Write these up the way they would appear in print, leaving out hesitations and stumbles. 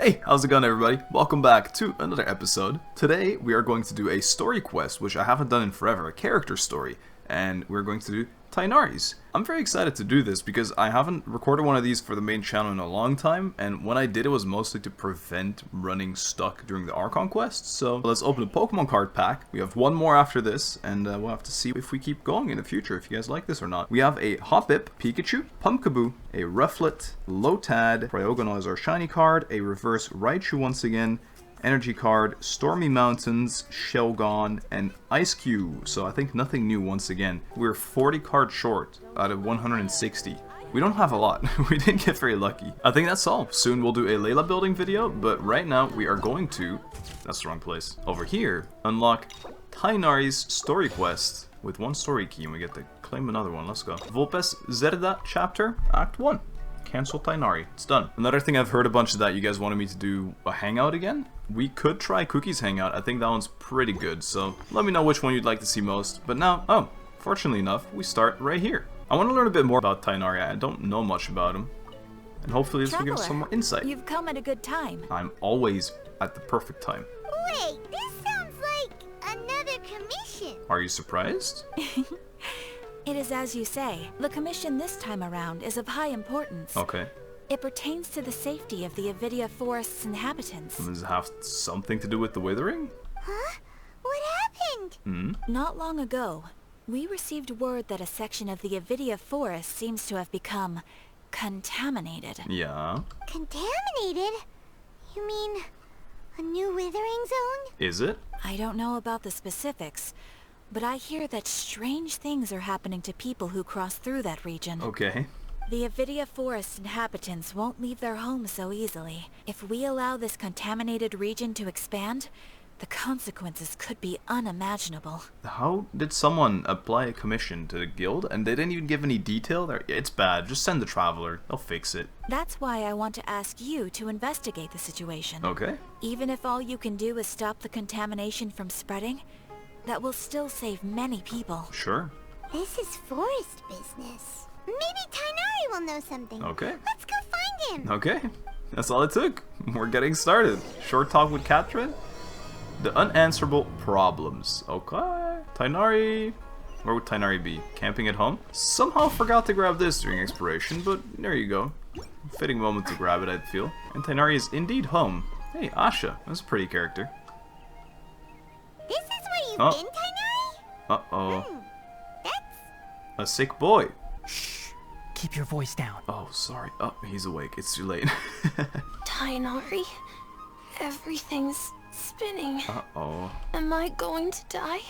Hey, how's it going everybody? Welcome back to another episode. Today we are going to do a story quest, which I haven't done in forever, a character story, and we're going to do tighnari's. I'm very excited to do this because I haven't recorded one of these for the main channel in a long time, and when I did it was mostly to prevent running stuck during the Archon quest. So let's open a Pokemon card pack. We have one more after this, and we'll have to see if we keep going in the future, if you guys like this or not. We have a Hoppip, Pikachu, Pumpkaboo, a Rufflet, Lotad, Cryogonal is our shiny card, a reverse Raichu once again, energy card, Stormy Mountains, Shelgon, and Ice Cube. So I think nothing new once again. We're 40 cards short out of 160. We don't have a lot. We didn't get very lucky. I think that's all. Soon we'll do a Layla building video, but right now we are going to, that's the wrong place, over here, unlock tighnari's story quest with one story key, and we get to claim another one. Let's go. Vulpes Zerda chapter, Act 1. Cancel tighnari. It's done. Another thing I've heard a bunch of that you guys wanted me to do a hangout again. We could try Cookie's hangout. I think that one's pretty good, so let me know which one you'd like to see most. But now, fortunately enough, we start right here. I want to learn a bit more about tighnari. I don't know much about him. And hopefully this will give us some more insight. You've come at a good time. I'm always at the perfect time. Wait, this sounds like another commission. Are you surprised? It is as you say. The commission this time around is of high importance. Okay. It pertains to the safety of the Avidia Forest's inhabitants. Does it have something to do with the withering? Huh? What happened? Not long ago, we received word that a section of the Avidia Forest seems to have become contaminated. Yeah. Contaminated? You mean a new withering zone? Is it? I don't know about the specifics, but I hear that strange things are happening to people who cross through that region. Okay. The Avidia Forest inhabitants won't leave their homes so easily. If we allow this contaminated region to expand, the consequences could be unimaginable. How did someone apply a commission to the guild and they didn't even give any detail? It's bad. Just send the traveler. They'll fix it. That's why I want to ask you to investigate the situation. Okay. Even if all you can do is stop the contamination from spreading, that will still save many people. Sure. This is forest business. Maybe tighnari will know something. Okay. Let's go find him. Okay. That's all it took. We're getting started. Short talk with Katrin. The unanswerable problems. Okay. Tighnari. Where would tighnari be? Camping at home? Somehow forgot to grab this during exploration, but there you go. Fitting moment to grab it, I'd feel. And tighnari is indeed home. Hey, Asha. That's a pretty character. This is where you've been, tighnari? Uh-oh. That's... A sick boy. Shh. Keep your voice down. Oh, sorry. Oh, he's awake. It's too late. Tighnari, everything's spinning. Uh-oh. Am I going to die?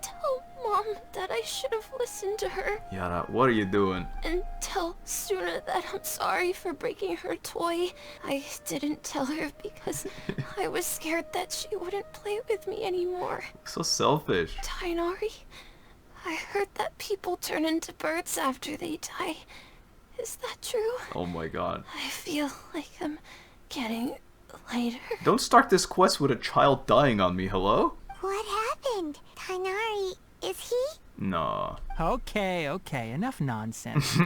Tell Mom that I should have listened to her. Yara, what are you doing? And tell Suna that I'm sorry for breaking her toy. I didn't tell her because I was scared that she wouldn't play with me anymore. So selfish. Tighnari, I heard that people turn into birds after they die. Is that true? Oh my god. I feel like I'm getting lighter. Don't start this quest with a child dying on me, hello? What happened? Tighnari, is he? Nah. Okay, enough nonsense.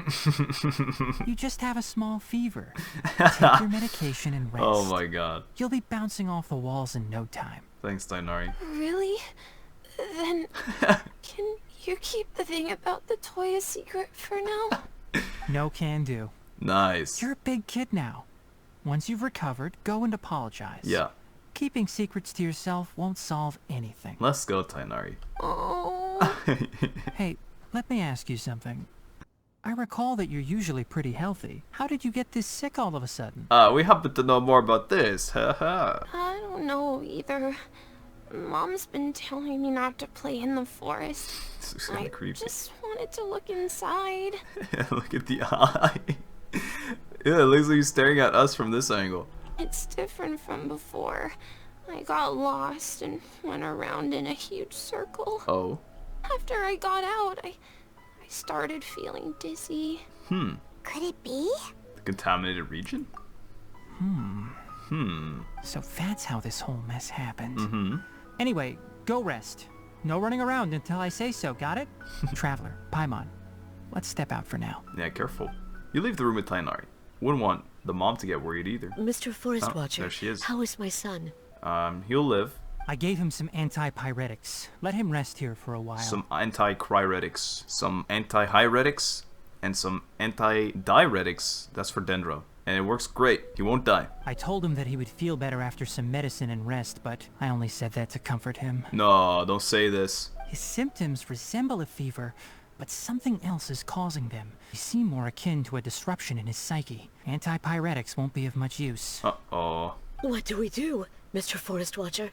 You just have a small fever. Take your medication and rest. Oh my god. You'll be bouncing off the walls in no time. Thanks, Tighnari. Really? Then can you keep the thing about the toy a secret for now? No can do. Nice. You're a big kid now. Once you've recovered, go and apologize. Yeah. Keeping secrets to yourself won't solve anything. Let's go, Tighnari. Oh. Hey, let me ask you something. I recall that you're usually pretty healthy. How did you get this sick all of a sudden? We happen to know more about this. Haha. I don't know either. Mom's been telling me not to play in the forest. This is kind I of creepy. just wanted to look inside. Look at the eye. Yeah, it looks like he's staring at us from this angle. It's different from before. I got lost and went around in a huge circle. Oh. After I got out, I started feeling dizzy. Could it be? The contaminated region? So that's how this whole mess happened. Anyway, go rest. No running around until I say so, got it? Traveler, Paimon, let's step out for now. Yeah, careful. You leave the room with Tighnari. Wouldn't want the mom to get worried either. Mr. Forest Oh, Watcher, there she is. how is my son? He'll live. I gave him some antipyretics. Let him rest here for a while. Some anti-cryretics, some anti-hyretics, and some anti-diuretics. That's for Dendro. And it works great. He won't die. I told him that he would feel better after some medicine and rest, but I only said that to comfort him. No, don't say this. His symptoms resemble a fever, but something else is causing them. They seem more akin to a disruption in his psyche. Antipyretics won't be of much use. Uh-oh. What do we do, Mr. Forest Watcher?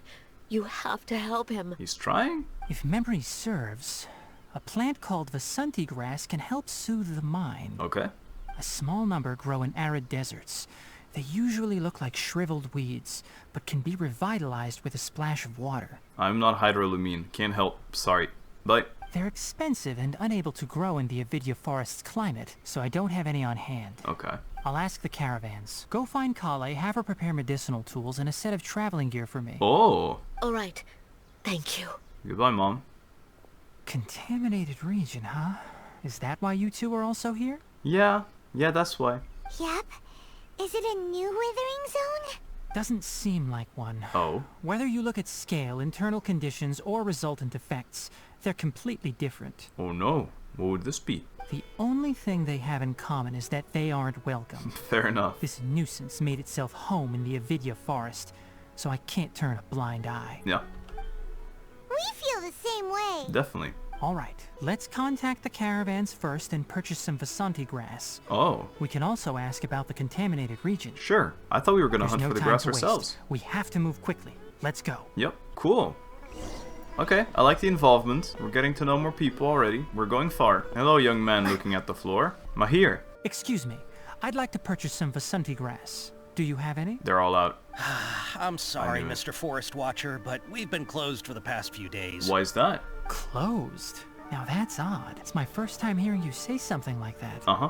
You have to help him. He's trying? If memory serves, a plant called Vasanti grass can help soothe the mind. Okay. A small number grow in arid deserts. They usually look like shriveled weeds, but can be revitalized with a splash of water. I'm not hydrolumine. Can't help. Sorry. Bye. They're expensive and unable to grow in the Avidya forest's climate, so I don't have any on hand. Okay. I'll ask the caravans. Go find Kale, have her prepare medicinal tools and a set of traveling gear for me. Oh. All right. Thank you. Goodbye, Mom. Contaminated region, huh? Is that why you two are also here? Yeah, that's why. Yep. Is it a new withering zone? Doesn't seem like one. Oh. Whether you look at scale, internal conditions, or resultant effects, they're completely different. Oh no. What would this be? The only thing they have in common is that they aren't welcome. Fair enough. This nuisance made itself home in the Avidya forest, so I can't turn a blind eye. Yeah, We feel the same way. definitely. Alright, let's contact the caravans first and purchase some Vasanti grass. Oh, We can also ask about the contaminated region. sure. I thought we were gonna There's hunt no for the time grass to waste. ourselves. We have to move quickly. Let's go. Yep, cool. Okay, I like the involvement. We're getting to know more people already. We're going far. Hello, young man looking at the floor. Mahir. Excuse me, I'd like to purchase some Vasanti grass. Do you have any? They're all out. I'm sorry, knew it. Mr. Forest Watcher, but we've been closed for the past few days. Why is that? Closed? Now that's odd. It's my first time hearing you say something like that. Uh-huh.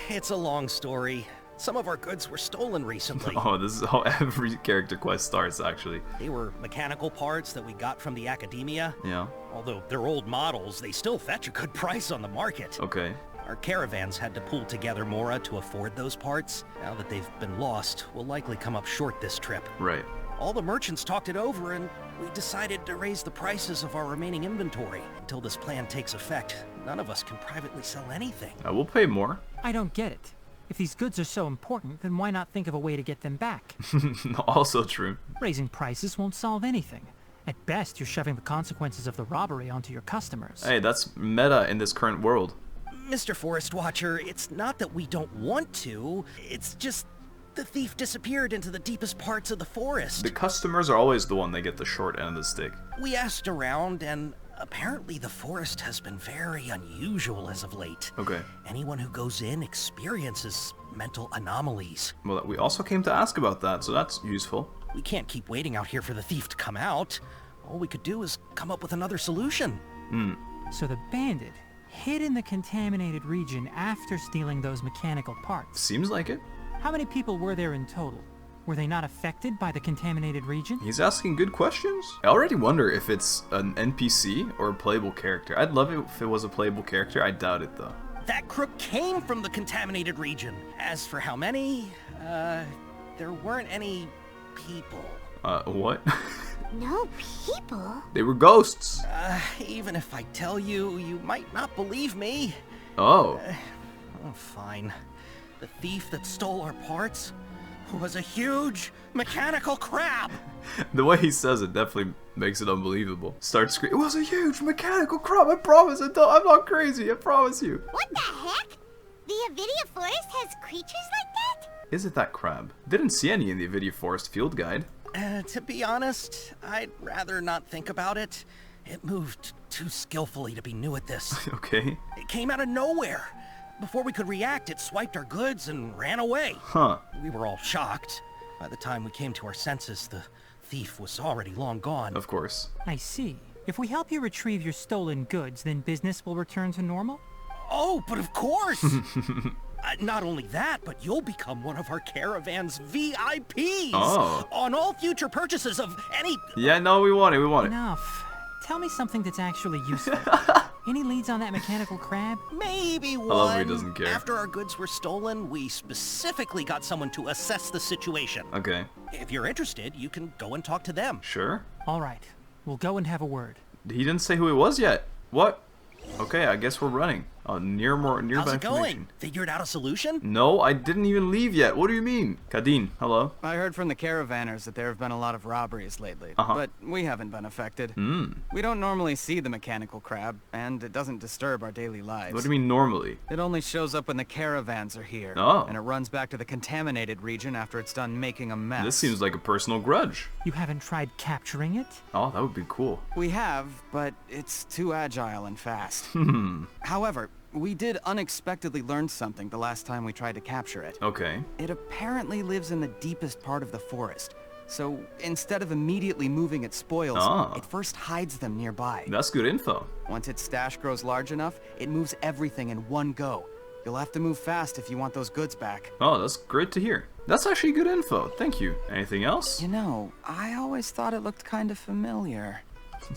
It's a long story. Some of our goods were stolen recently. Oh, this is how every character quest starts, actually. They were mechanical parts that we got from the academia. Yeah, Although they're old models, they still fetch a good price on the market. okay. Our caravans had to pull together Mora to afford those parts. Now that they've been lost, we'll likely come up short this trip. Right. All the merchants talked it over, and we decided to raise the prices of our remaining inventory. Until this plan takes effect, none of us can privately sell anything. I will pay more. I don't get it. If these goods are so important, then why not think of a way to get them back? Also true. Raising prices won't solve anything. At best, you're shoving the consequences of the robbery onto your customers. Hey, that's meta in this current world. Mr. Forest Watcher, it's not that we don't want to, it's just the thief disappeared into the deepest parts of the forest. The customers are always the one that get the short end of the stick. We asked around, and apparently the forest has been very unusual as of late. Okay. Anyone who goes in experiences mental anomalies. Well, we also came to ask about that, so that's useful. We can't keep waiting out here for the thief to come out. All we could do is come up with another solution. So the bandit hid in the contaminated region after stealing those mechanical parts. Seems like it. How many people were there in total? Were they not affected by the contaminated region? He's asking good questions. I already wonder if it's an NPC or a playable character. I'd love it if it was a playable character. I doubt it, though. That crook came from the contaminated region. As for how many, there weren't any people. What? No people? They were ghosts. Even if I tell you, you might not believe me. Oh. Oh, fine. The thief that stole our parts was a huge mechanical crab. The way he says it definitely makes it unbelievable. Start screaming, it was a huge mechanical crab, I promise, I'm not crazy, I promise you. What the heck? The Avidya forest has creatures like that? Is it that crab? Didn't see any in the Avidya Forest field guide. To be honest, I'd rather not think about it. It moved too skillfully to be new at this. Okay. It came out of nowhere. Before we could react, it swiped our goods and ran away. Huh. We were all shocked. By the time we came to our senses, the thief was already long gone. Of course. I see. If we help you retrieve your stolen goods, then business will return to normal? Oh, but of course! Not only that, but you'll become one of our caravan's VIPs! Oh. On all future purchases of any... Yeah, no, we want it. Enough. Tell me something that's actually useful. Any leads on that mechanical crab? Maybe one. love how he doesn't care. After our goods were stolen, we specifically got someone to assess the situation. Okay. If you're interested, you can go and talk to them. Sure. All right. We'll go and have a word. He didn't say who it was yet. What? Okay, I guess we're running. Nearby How's it going? information. Figured out a solution? No, I didn't even leave yet. What do you mean? Kadeen, hello? I heard from the caravanners that there have been a lot of robberies lately, but we haven't been affected. We don't normally see the mechanical crab, and it doesn't disturb our daily lives. What do you mean normally? It only shows up when the caravans are here, Oh. and it runs back to the contaminated region after it's done making a mess. This seems like a personal grudge. You haven't tried capturing it? Oh, that would be cool. We have, but it's too agile and fast. However, we did unexpectedly learn something the last time we tried to capture it. Okay. It apparently lives in the deepest part of the forest. So instead of immediately moving its spoils, it first hides them nearby. That's good info. Once its stash grows large enough, it moves everything in one go. You'll have to move fast if you want those goods back. Oh, that's great to hear. That's actually good info. Thank you. Anything else? You know, I always thought it looked kind of familiar.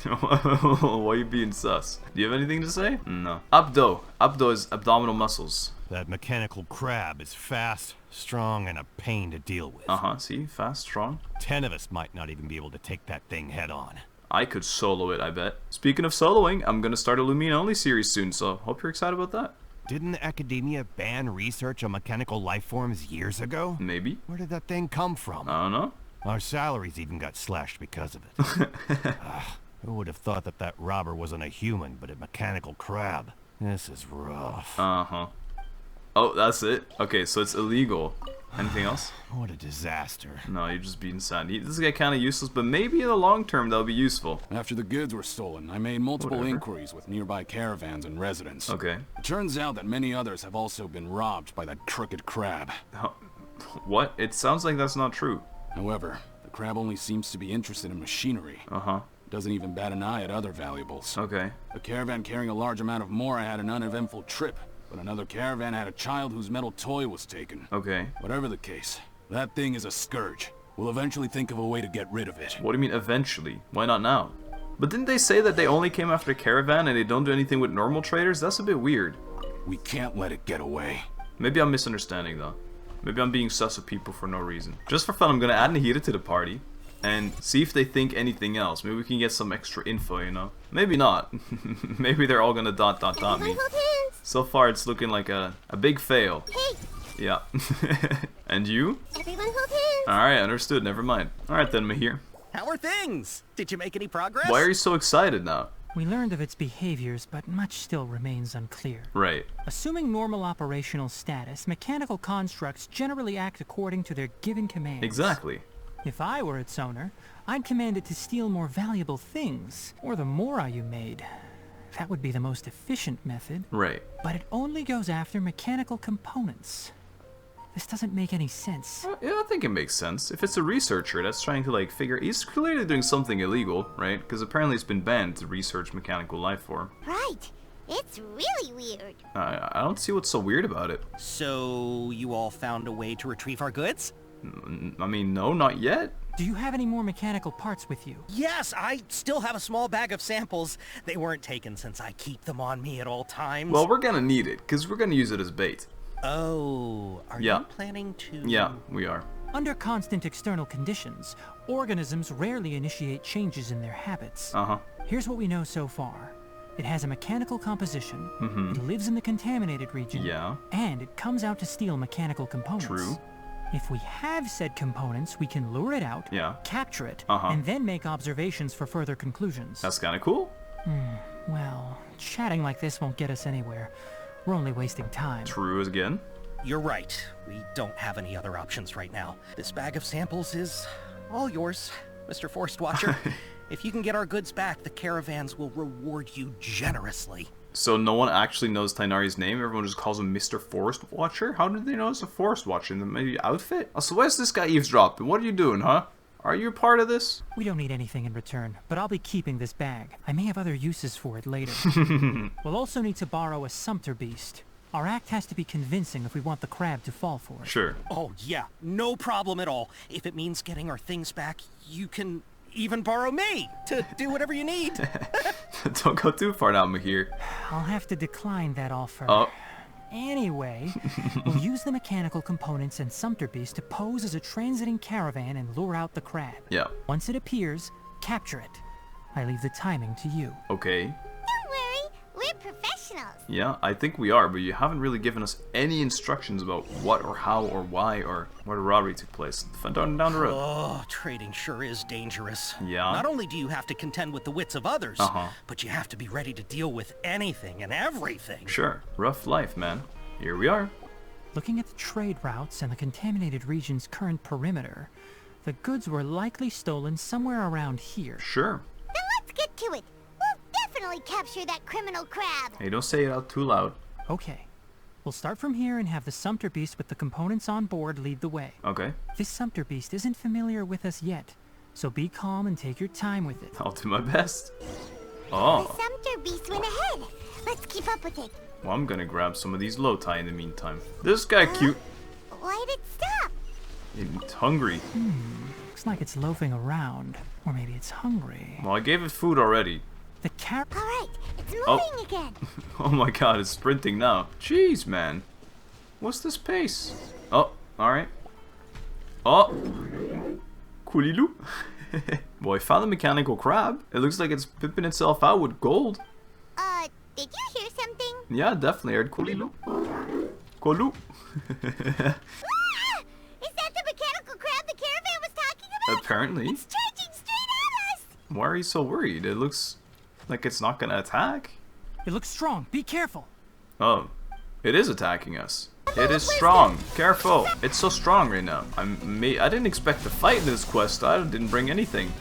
Why are you being sus? Do you have anything to say? No. Abdo. Abdo is abdominal muscles. That mechanical crab is fast, strong, and a pain to deal with. See? Fast, strong. 10 of us might not even be able to take that thing head on. I could solo it, I bet. Speaking of soloing, I'm gonna start a lumine only series soon, so hope you're excited about that. Didn't the academia ban research on mechanical life forms years ago? Maybe. Where did that thing come from? I don't know. Our salaries even got slashed because of it. Who would have thought that that robber wasn't a human, but a mechanical crab? This is rough. Oh, that's it? Okay, so it's illegal. Anything else? What a disaster. No, you're just being sad. This guy kind of useless, but maybe in the long term that'll be useful. After the goods were stolen, I made multiple Whatever. inquiries with nearby caravans and residents. Okay. It turns out that many others have also been robbed by that crooked crab. What? It sounds like that's not true. However, the crab only seems to be interested in machinery. Doesn't even bat an eye at other valuables. Okay. A caravan carrying a large amount of more had an uneventful trip, but another caravan had a child whose metal toy was taken. Okay. Whatever the case, that thing is a scourge. We'll eventually think of a way to get rid of it. What do you mean eventually? Why not now? But didn't they say that they only came after caravan and they don't do anything with normal traders? That's a bit weird. We can't let it get away. Maybe I'm misunderstanding though. Maybe I'm being sus with people for no reason. Just for fun, I'm gonna add Nahida to the party and see if they think anything else. Maybe we can get some extra info, you know? Maybe not. Maybe they're all gonna dot me. Hold hands. So far, it's looking like a big fail. Hey, Yeah. And you? everyone hold hands. Alright, understood. Never mind. Alright then, Mahir. How are things? Did you make any progress? Why are you so excited now? We learned of its behaviors, but much still remains unclear. Right. Assuming normal operational status, mechanical constructs generally act according to their given commands. Exactly. If I were its owner, I'd command it to steal more valuable things, or the mora you made. That would be the most efficient method. Right. But it only goes after mechanical components. This doesn't make any sense. Yeah, I think it makes sense. If it's a researcher that's trying to like figure, he's clearly doing something illegal, right? Because apparently it's been banned to research mechanical life form. Right. It's really weird. I don't see what's so weird about it. So, you all found a way to retrieve our goods? I mean, no, not yet. Do you have any more mechanical parts with you? Yes, I still have a small bag of samples. They weren't taken since I keep them on me at all times. Well, we're gonna need it, because we're gonna use it as bait. Oh, are Yeah. you planning to... Yeah, we are. Under constant external conditions, organisms rarely initiate changes in their habits. Here's what we know so far. It has a mechanical composition, it lives in the contaminated region, Yeah. and it comes out to steal mechanical components. True. If we have said components, we can lure it out, Yeah. capture it, Uh-huh. and then make observations for further conclusions. That's kind of cool. Well, chatting like this won't get us anywhere. We're only wasting time. True as again. You're right. We don't have any other options right now. This bag of samples is all yours, Mr. Forest Watcher. If you can get our goods back, the caravans will reward you generously. So no one actually knows Tighnari's name? Everyone just calls him Mr. Forest Watcher? How did they know it's a Forest Watcher in the maybe outfit? So where's this guy eavesdropping? What are you doing, huh? Are you a part of this? We don't need anything in return, but I'll be keeping this bag. I may have other uses for it later. We'll also need to borrow a sumpter beast. Our act has to be convincing if we want the crab to fall for it. Sure. Oh, yeah. No problem at all. If it means getting our things back, you can even borrow me to do whatever you need. Don't go too far now, Mahir. I'll have to decline that offer. Oh. Anyway, we'll use the mechanical components and Sumpter Beast to pose as a transiting caravan and lure out the crab. Yeah. Once it appears, capture it. I leave the timing to you. Okay. Don't worry, we're professionals. Yeah, I think we are, but you haven't really given us any instructions about what or how or why or where the robbery took place. Down the road. Oh, trading sure is dangerous. Yeah. Not only do you have to contend with the wits of others, but you have to be ready to deal with anything and everything. Sure. Rough life, man. Here we are. Looking at the trade routes and the contaminated region's current perimeter, the goods were likely stolen somewhere around here. Sure. Then let's get to it. We'll definitely capture that criminal crab. Hey, don't say it out too loud. Okay. We'll start from here and have the Sumpter Beast with the components on board lead the way. Okay. This Sumpter Beast isn't familiar with us yet, so be calm and take your time with it. I'll do my best. Oh. The Sumpter Beast went ahead. Let's keep up with it. Well, I'm gonna grab some of these low-tie in the meantime. This guy cute. Why did it stop? It's hungry. Looks like it's loafing around. Or maybe it's hungry. Well, I gave it food already. The car- Alright, it's moving again. Oh my god, it's sprinting now. Jeez, man. What's this pace? Oh, alright. Oh. Cooliloo. Boy, I found a mechanical crab. It looks like it's pimping itself out with gold. Did you hear something? Yeah, definitely heard Cooliloo. Cooloo. Is that the mechanical crab the caravan was talking about? Apparently. It's charging straight at us! Why are you so worried? It looks like it's not gonna attack. It looks strong. Be careful. Oh, it is attacking us. It is strong. Careful. It's so strong right now. I didn't expect to fight in this quest. I didn't bring anything.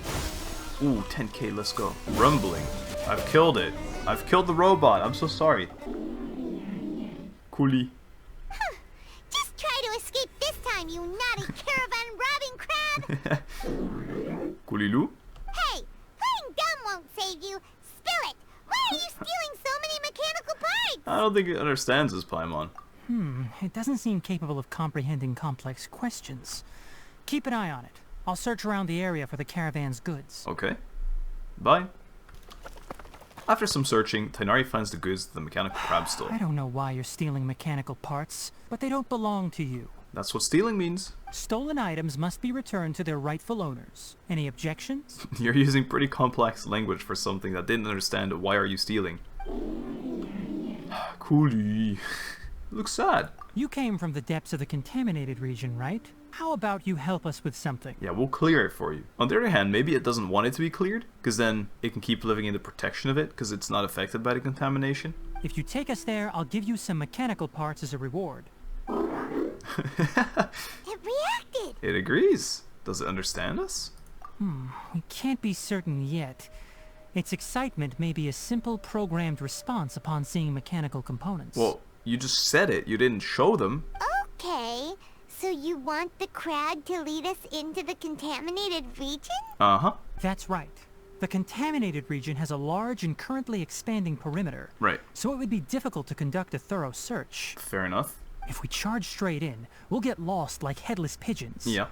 Ooh, 10k, let's go. Rumbling. I've killed it. I've killed the robot. I'm so sorry. Coolie. Just try to escape this time, you naughty caravan robbing crab! Cooliloo? Hey, playing dumb won't save you. Spill it! Why are you stealing so many mechanical parts? I don't think it understands this Paimon. It doesn't seem capable of comprehending complex questions. Keep an eye on it. I'll search around the area for the caravan's goods. Okay. Bye. After some searching, Tighnari finds the goods that the mechanical crab stole. I don't know why you're stealing mechanical parts, but they don't belong to you. That's what stealing means. Stolen items must be returned to their rightful owners. Any objections? You're using pretty complex language for something that didn't understand why are you stealing. Coolie. Looks sad. You came from the depths of the contaminated region, right? How about you help us with something? Yeah, we'll clear it for you. On the other hand, maybe it doesn't want it to be cleared, because then it can keep living in the protection of it, because it's not affected by the contamination. If you take us there, I'll give you some mechanical parts as a reward. It reacted! It agrees. Does it understand us? We can't be certain yet. Its excitement may be a simple programmed response upon seeing mechanical components. Well, you just said it. You didn't show them. Okay, so you want the crab to lead us into the contaminated region? Uh-huh. That's right. The contaminated region has a large and currently expanding perimeter. Right. So it would be difficult to conduct a thorough search. Fair enough. If we charge straight in, we'll get lost like headless pigeons. Yeah.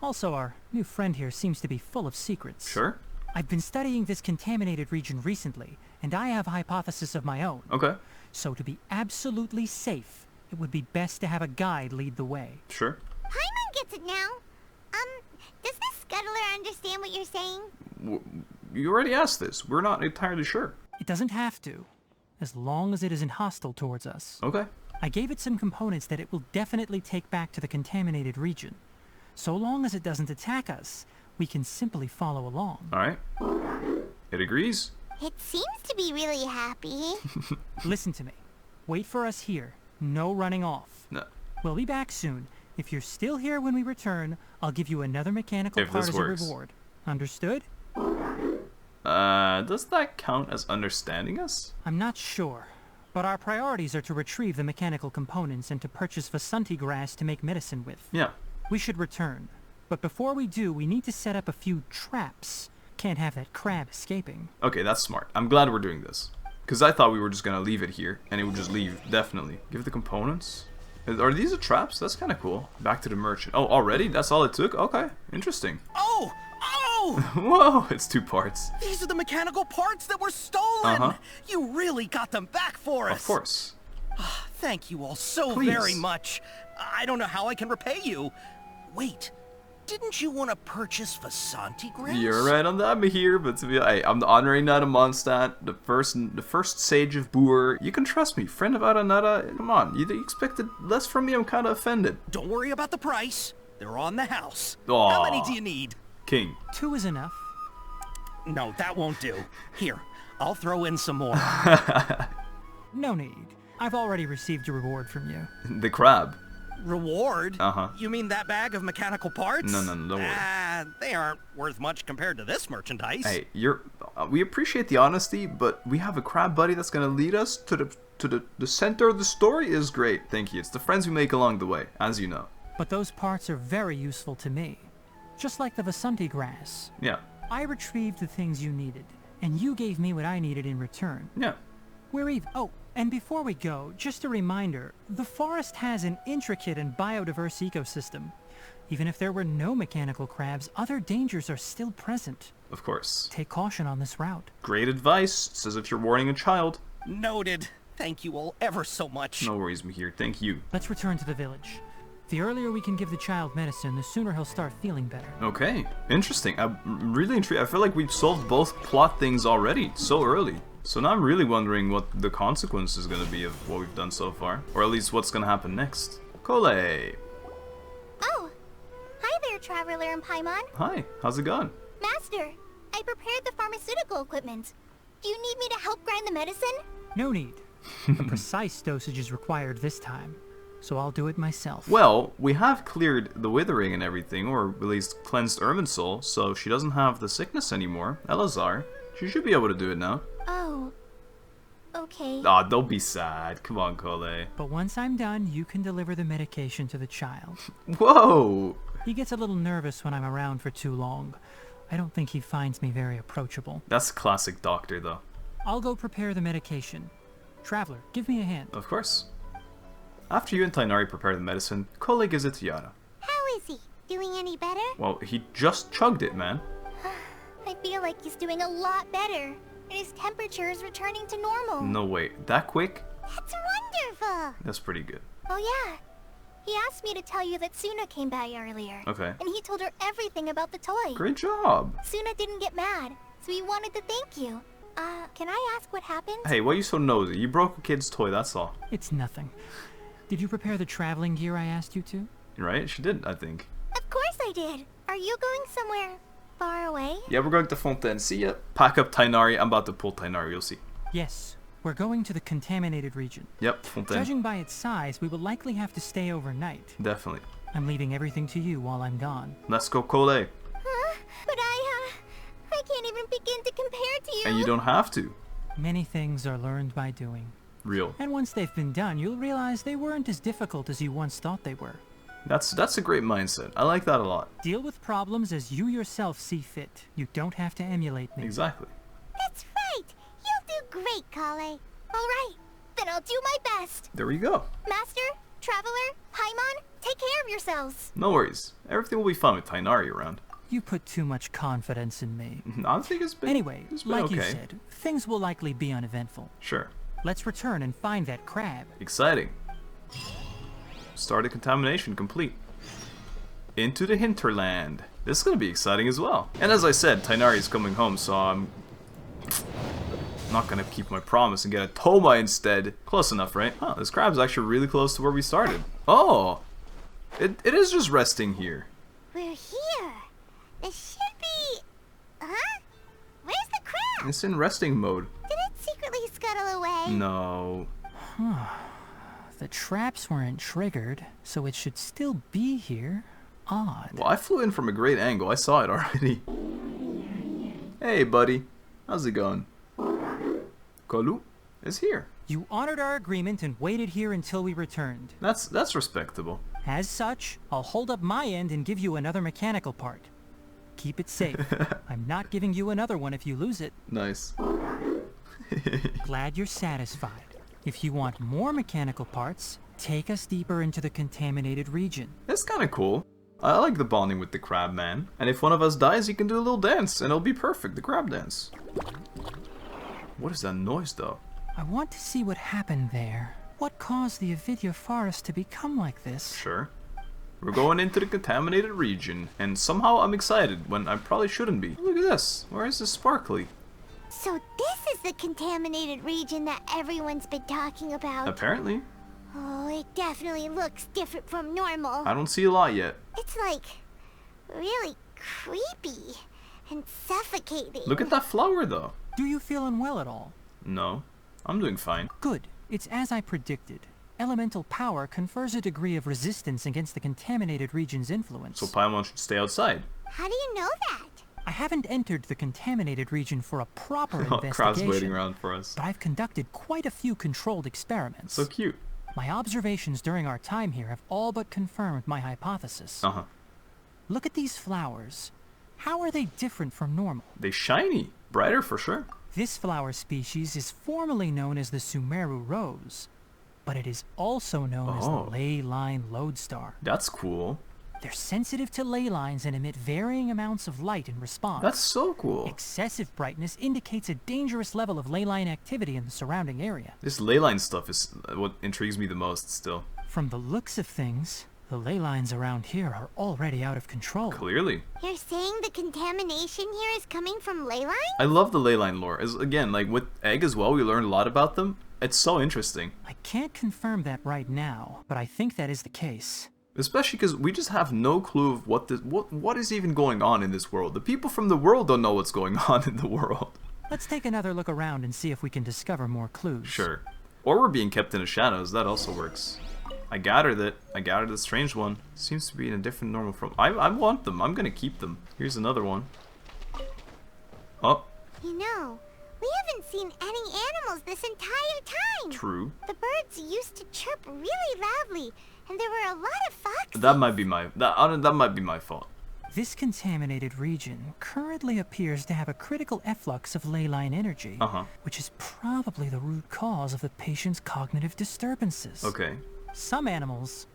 Also, our new friend here seems to be full of secrets. Sure. I've been studying this contaminated region recently, and I have a hypothesis of my own. Okay. So to be absolutely safe, it would be best to have a guide lead the way. Sure. Paimon gets it now. Does the scuttler understand what you're saying? You already asked this. We're not entirely sure. It doesn't have to, as long as it isn't hostile towards us. Okay. I gave it some components that it will definitely take back to the contaminated region. So long as it doesn't attack us, we can simply follow along. Alright. It agrees. It seems to be really happy. Listen to me. Wait for us here. No running off. No. We'll be back soon. If you're still here when we return, I'll give you another mechanical part as a reward. Understood? Does that count as understanding us? I'm not sure. But our priorities are to retrieve the mechanical components and to purchase Vasanti grass to make medicine with. Yeah. We should return. But before we do, we need to set up a few traps. Can't have that crab escaping. Okay, that's smart. I'm glad we're doing this. Because I thought we were just going to leave it here, and it would just leave, definitely. Give the components. Are these the traps? That's kind of cool. Back to the merchant. Oh, already? That's all it took? Okay, interesting. Oh! Whoa! Whoa, it's 2 parts. These are the mechanical parts that were stolen! You really got them back for us! Of course. Thank you all so Please. very much. I don't know how I can repay you. Wait, didn't you want to purchase Vasanti grass? You're right on that, Mahir, but to be I'm honoring Nada Mondstadt, the first sage of Boer. You can trust me, friend of Aranada. Come on, you expected less from me, I'm kind of offended. Don't worry about the price. They're on the house. Aww. How many do you need? King. 2 is enough. No, that won't do. Here, I'll throw in some more. No need. I've already received a reward from you. The crab. Reward? You mean that bag of mechanical parts? No, don't worry. They aren't worth much compared to this merchandise. Hey, we appreciate the honesty, but we have a crab buddy that's gonna lead us to the center of the story. Is great, thank you. It's the friends we make along the way, as you know. But those parts are very useful to me. Just like the Vasanti grass. Yeah. I retrieved the things you needed, and you gave me what I needed in return. Yeah. We're even. Oh, and before we go, just a reminder, the forest has an intricate and biodiverse ecosystem. Even if there were no mechanical crabs, other dangers are still present. Of course. Take caution on this route. Great advice. It's as if you're warning a child. Noted. Thank you all ever so much. No worries, Mahir. Thank you. Let's return to the village. The earlier we can give the child medicine, the sooner he'll start feeling better. Okay. Interesting. I'm really intrigued. I feel like we've solved both plot things already so early. So now I'm really wondering what the consequence is going to be of what we've done so far. Or at least what's going to happen next. Cole. Oh, hi there, Traveler and Paimon. Hi, how's it going? Master, I prepared the pharmaceutical equipment. Do you need me to help grind the medicine? No need. The precise dosage is required this time, so I'll do it myself. Well, we have cleared the withering and everything, or at least cleansed Irminsul, so she doesn't have the sickness anymore. Elazar, she should be able to do it now. Oh, okay. Aw, don't be sad. Come on, Cole. But once I'm done, you can deliver the medication to the child. Whoa! He gets a little nervous when I'm around for too long. I don't think he finds me very approachable. That's a classic doctor, though. I'll go prepare the medication. Traveler, give me a hand. Of course. After you and Tighnari prepare the medicine, Cole gives it to Yara. How is he? Doing any better? Well, he just chugged it, man. I feel like he's doing a lot better. And his temperature is returning to normal. No, wait. That quick? That's wonderful! That's pretty good. Oh yeah. He asked me to tell you that Suna came by earlier. Okay. And he told her everything about the toy. Great job. Suna didn't get mad, so he wanted to thank you. Can I ask what happened? Hey, why are you so nosy? You broke a kid's toy, that's all. It's nothing. Did you prepare the traveling gear I asked you to? Right? She did, I think. Of course I did. Are you going somewhere far away? Yeah, we're going to Fontaine. See ya. Pack up Tighnari. I'm about to pull Tighnari, you'll see. Yes. We're going to the contaminated region. Yep, Fontaine. Judging by its size, we will likely have to stay overnight. Definitely. I'm leaving everything to you while I'm gone. Let's go, Cole. Huh? But I can't even begin to compare to you. And you don't have to. Many things are learned by doing. Real. And once they've been done, you'll realize they weren't as difficult as you once thought they were. That's a great mindset. I like that a lot. Deal with problems as you yourself see fit. You don't have to emulate me. Exactly. That's right. You'll do great, Kale. All right. Then I'll do my best. There we go. Master, Traveler, Paimon, take care of yourselves. No worries. Everything will be fine with Tighnari around. You put too much confidence in me. I think it's been... Anyway, it's been like okay. you said, things will likely be uneventful. Sure. Let's return and find that crab. Exciting. Started contamination complete. Into the hinterland. This is going to be exciting as well. And as I said, Tighnari is coming home, so I'm not going to keep my promise and get a Toma instead. Close enough, right? Oh, this crab's actually really close to where we started. Oh! It is just resting here. We're here. It should be... Huh? Where's the crab? It's in resting mode. Did it secretly scuttle away? No. The traps weren't triggered, so it should still be here. Odd. Well, I flew in from a great angle. I saw it already. Hey, buddy. How's it going? Kolu is here. You honored our agreement and waited here until we returned. That's respectable. As such, I'll hold up my end and give you another mechanical part. Keep it safe. I'm not giving you another one if you lose it. Nice. Glad you're satisfied. If you want more mechanical parts, take us deeper into the contaminated region. That's kind of cool. I like the bonding with the crab man. And if one of us dies, he can do a little dance, and it'll be perfect, the crab dance. What is that noise, though? I want to see what happened there. What caused the Avidya forest to become like this? Sure. We're going into the contaminated region, and somehow I'm excited when I probably shouldn't be. Look at this. Where is this sparkly? So this is the contaminated region that everyone's been talking about. Apparently. Oh, it definitely looks different from normal. I don't see a lot yet. It's like really creepy and suffocating. Look at that flower, though. Do you feel unwell at all? No. I'm doing fine. Good. It's as I predicted. Elemental power confers a degree of resistance against the contaminated region's influence. So Paimon should stay outside. How do you know that? I haven't entered the contaminated region for a proper investigation. Crowd's waiting around for us. But I've conducted quite a few controlled experiments. So cute. My observations during our time here have all but confirmed my hypothesis. Uh-huh. Look at these flowers. How are they different from normal? They shiny. Brighter for sure. This flower species is formally known as the Sumeru rose, but it is also known as the ley line lodestar. That's cool. They're sensitive to ley lines and emit varying amounts of light in response. That's so cool. Excessive brightness indicates a dangerous level of ley line activity in the surrounding area. This ley line stuff is what intrigues me the most still. From the looks of things, the ley lines around here are already out of control. Clearly. You're saying the contamination here is coming from ley lines? I love the ley line lore. Again, like with Egg as well, we learned a lot about them. It's so interesting. I can't confirm that right now, but I think that is the case. Especially because we just have no clue of what is even going on in this world. The people from the world don't know what's going on in the world. Let's take another look around and see if we can discover more clues. Sure. Or we're being kept in the shadows. That also works. I gathered the strange one. Seems to be in a different normal form. I want them. I'm gonna keep them. Here's another one. Oh. You know, we haven't seen any animals this entire time. True. The birds used to chirp really loudly, and there were a lot of foxes. That might be my fault. This contaminated region currently appears to have a critical efflux of ley line energy, which is probably the root cause of the patient's cognitive disturbances. Okay. Some animals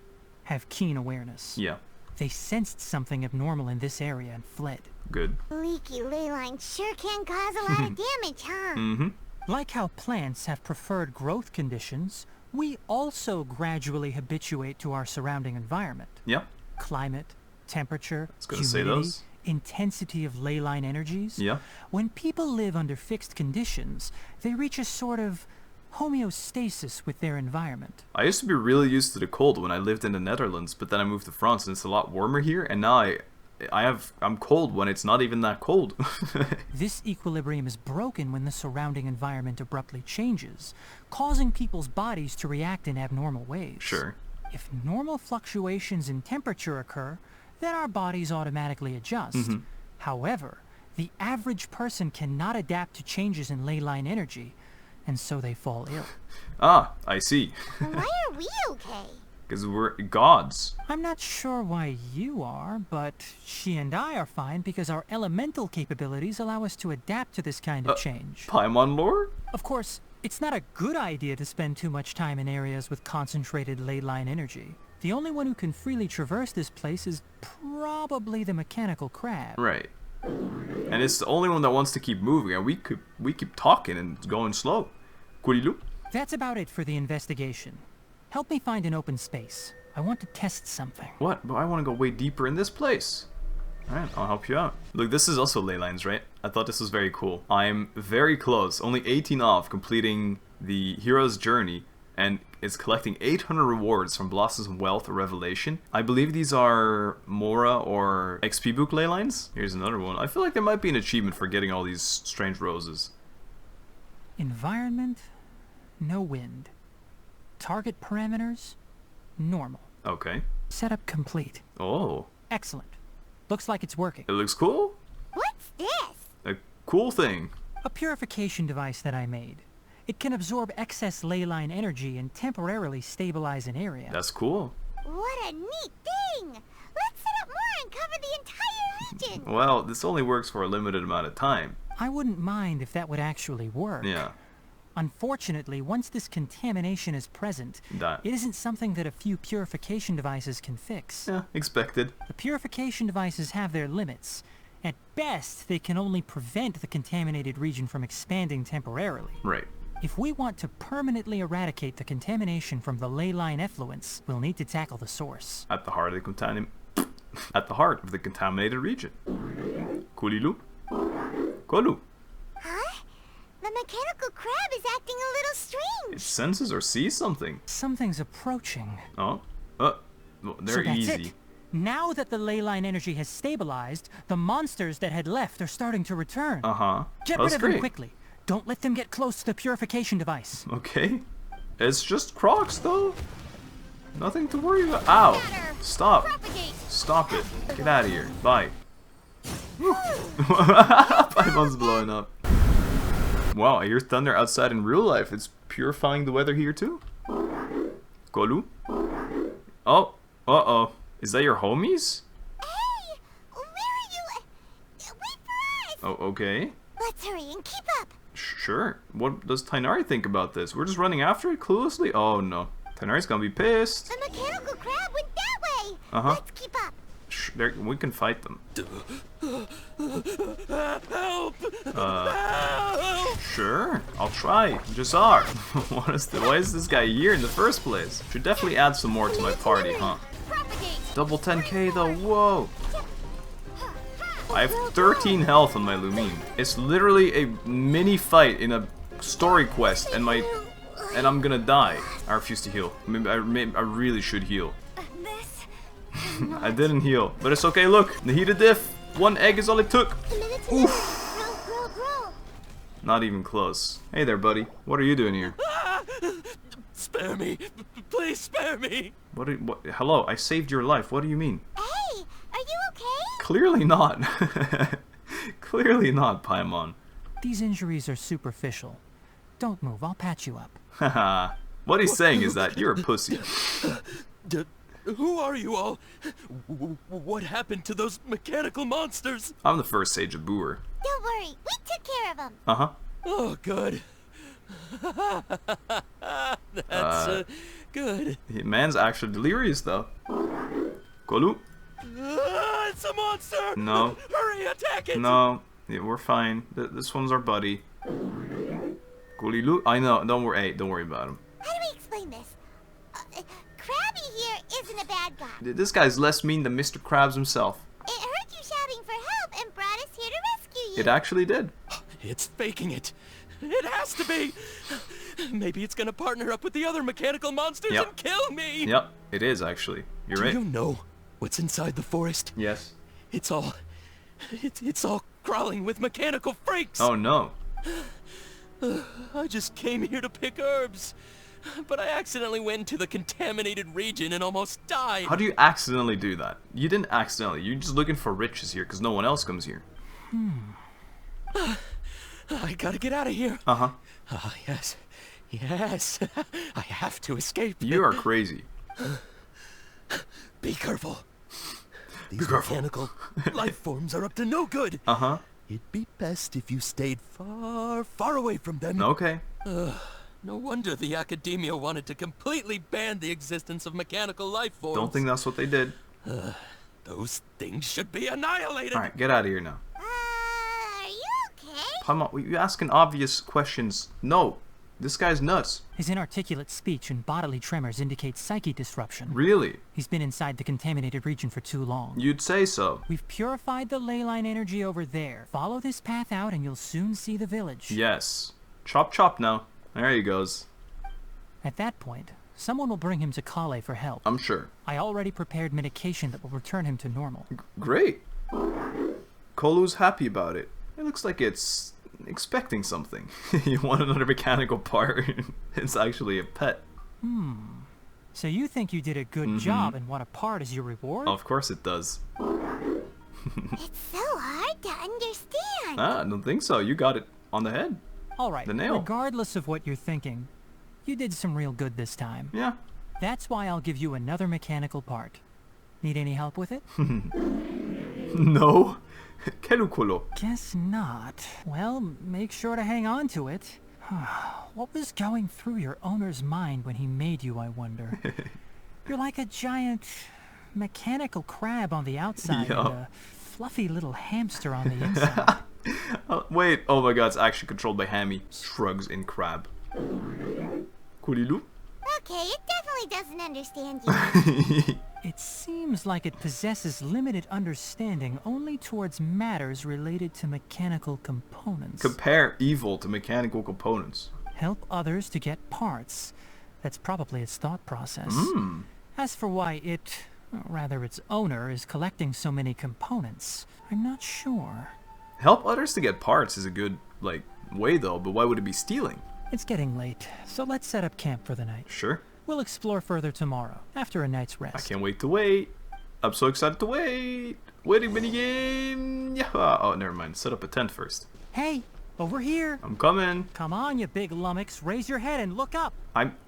have keen awareness. Yeah. They sensed something abnormal in this area and fled. Good. Leaky ley lines sure can cause a lot of damage, huh? Mm-hmm. Like how plants have preferred growth conditions, we also gradually habituate to our surrounding environment. Yeah. Climate, temperature, humidity, intensity of ley line energies. Yeah. When people live under fixed conditions, they reach a sort of homeostasis with their environment. I used to be really used to the cold when I lived in the Netherlands, but then I moved to France and it's a lot warmer here, and now I'm cold when it's not even that cold. This equilibrium is broken when the surrounding environment abruptly changes, causing people's bodies to react in abnormal ways. Sure. If normal fluctuations in temperature occur, then our bodies automatically adjust. However, the average person cannot adapt to changes in ley line energy, and so they fall ill. Ah, I see. Why are we okay? Because we're gods. I'm not sure why you are, but she and I are fine because our elemental capabilities allow us to adapt to this kind of change. Paimon lore? Of course, it's not a good idea to spend too much time in areas with concentrated ley line energy. The only one who can freely traverse this place is probably the mechanical crab. Right. And it's the only one that wants to keep moving, and we keep talking and going slow. Kurilu? That's about it for the investigation. Help me find an open space. I want to test something. What? But I want to go way deeper in this place. Alright, I'll help you out. Look, this is also ley lines, right? I thought this was very cool. I'm very close, only 18 off completing the hero's journey, and it's collecting 800 rewards from Blossoms of Wealth or Revelation. I believe these are Mora or XP book ley lines. Here's another one. I feel like there might be an achievement for getting all these strange roses. Environment, no wind. Target parameters, normal. Okay. Setup complete. Oh. Excellent. Looks like it's working. It looks cool? What's this? A cool thing. A purification device that I made. It can absorb excess ley line energy and temporarily stabilize an area. That's cool. What a neat thing! Let's set up more and cover the entire region! Well, this only works for a limited amount of time. I wouldn't mind if that would actually work. Yeah. Unfortunately, once this contamination is present, it isn't something that a few purification devices can fix. Yeah, expected. The purification devices have their limits. At best, they can only prevent the contaminated region from expanding temporarily. Right. If we want to permanently eradicate the contamination from the ley line effluents, we'll need to tackle the source. At the heart of the contaminated region. Kulilu? Kolu. Huh? The mechanical crab is acting a little strange. It senses or sees something. Something's approaching. Oh. Well, they're so that's easy. It. Now that the ley line energy has stabilized, the monsters that had left are starting to return. Get rid of them quickly. Don't let them get close to the purification device. Okay. It's just crocs, though. Nothing to worry about. Ow. Stop. Stop it. Get out of here. Bye. Paimon's blowing up. Wow, I hear thunder outside in real life. It's purifying the weather here, too. Kolu? Oh. Uh-oh. Is that your homies? Hey! Where are you? Wait for us! Oh, okay. Let's hurry and keep up. Sure. What does Tighnari think about this? We're just running after it cluelessly? Oh, no. Tighnari's gonna be pissed. The mechanical crab went that way. Let's keep up. We can fight them. Help! Sure. I'll try. Jazar. Why is this guy here in the first place? Should definitely add some more to my party, huh? Double 10k though, whoa! I have 13 health on my lumine. It's literally a mini fight in a story quest, and I'm gonna die. I refuse to heal. I really should heal. I didn't heal, but it's okay. Look, the heated diff. 1 egg is all it took. Oof. Not even close. Hey there, buddy. What are you doing here? Spare me. Please spare me. What? Hello, I saved your life. What do you mean? Hey, are you okay? Clearly not. Clearly not, Paimon. These injuries are superficial. Don't move, I'll patch you up. Haha. What he's saying is that you're a pussy. Who are you all? What happened to those mechanical monsters? I'm the first sage of Boer. Don't worry, we took care of them. Oh, good. That's good. Man's actually delirious, though. Kolu? It's a monster! No. Hurry, attack it! No, yeah, we're fine. This one's our buddy. Kulilu? I know. Don't worry. Hey, don't worry about him. How do we explain this? Krabby here isn't a bad guy. This guy's less mean than Mr. Krabs himself. It heard you shouting for help and brought us here to rescue you. It actually did. It's faking it. It has to be. Maybe it's gonna partner up with the other mechanical monsters and kill me. Yep, it is actually. You're right. Do you know what's inside the forest? Yes. It's all crawling with mechanical freaks. Oh no. I just came here to pick herbs, but I accidentally went into the contaminated region and almost died. How do you accidentally do that? You didn't accidentally. You're just looking for riches here because no one else comes here. I gotta get out of here. Yes. Yes. I have to escape. You are crazy. Be careful. These mechanical life forms are up to no good. It'd be best if you stayed far, far away from them. Okay. No wonder the academia wanted to completely ban the existence of mechanical life forms. Don't think that's what they did. Those things should be annihilated. Alright, get out of here now. Are you okay? Paimon, you asking obvious questions. No. This guy's nuts. His inarticulate speech and bodily tremors indicate psyche disruption. Really? He's been inside the contaminated region for too long. You'd say so. We've purified the ley line energy over there. Follow this path out and you'll soon see the village. Yes. Chop chop now. There he goes. At that point, someone will bring him to Kale for help. I'm sure. I already prepared medication that will return him to normal. Great. Kolu's happy about it. It looks like it's expecting something. You want another mechanical part? It's actually a pet. So you think you did a good job and want a part as your reward? Of course it does. It's so hard to understand. I don't think so. You got it on the head. All right, the nail. Regardless of what you're thinking, you did some real good this time. Yeah. That's why I'll give you another mechanical part. Need any help with it? No. Kelukolo. Guess not. Well, make sure to hang on to it. What was going through your owner's mind when he made you, I wonder? You're like a giant mechanical crab on the outside and a fluffy little hamster on the inside. Wait, oh my god, it's actually controlled by Hammy. Shrugs in crab. Kurilu? Okay, it definitely doesn't understand you. It seems like it possesses limited understanding only towards matters related to mechanical components. Compare evil to mechanical components. Help others to get parts. That's probably its thought process. As for why it, or rather its owner, is collecting so many components, I'm not sure. Help others to get parts is a good, like, way though, but why would it be stealing? It's getting late, so let's set up camp for the night. Sure. We'll explore further tomorrow, after a night's rest. I can't wait to wait. I'm so excited to wait. Waiting minigame. Yeah. Oh, never mind. Set up a tent first. Hey, over here. I'm coming. Come on, you big lummox. Raise your head and look up.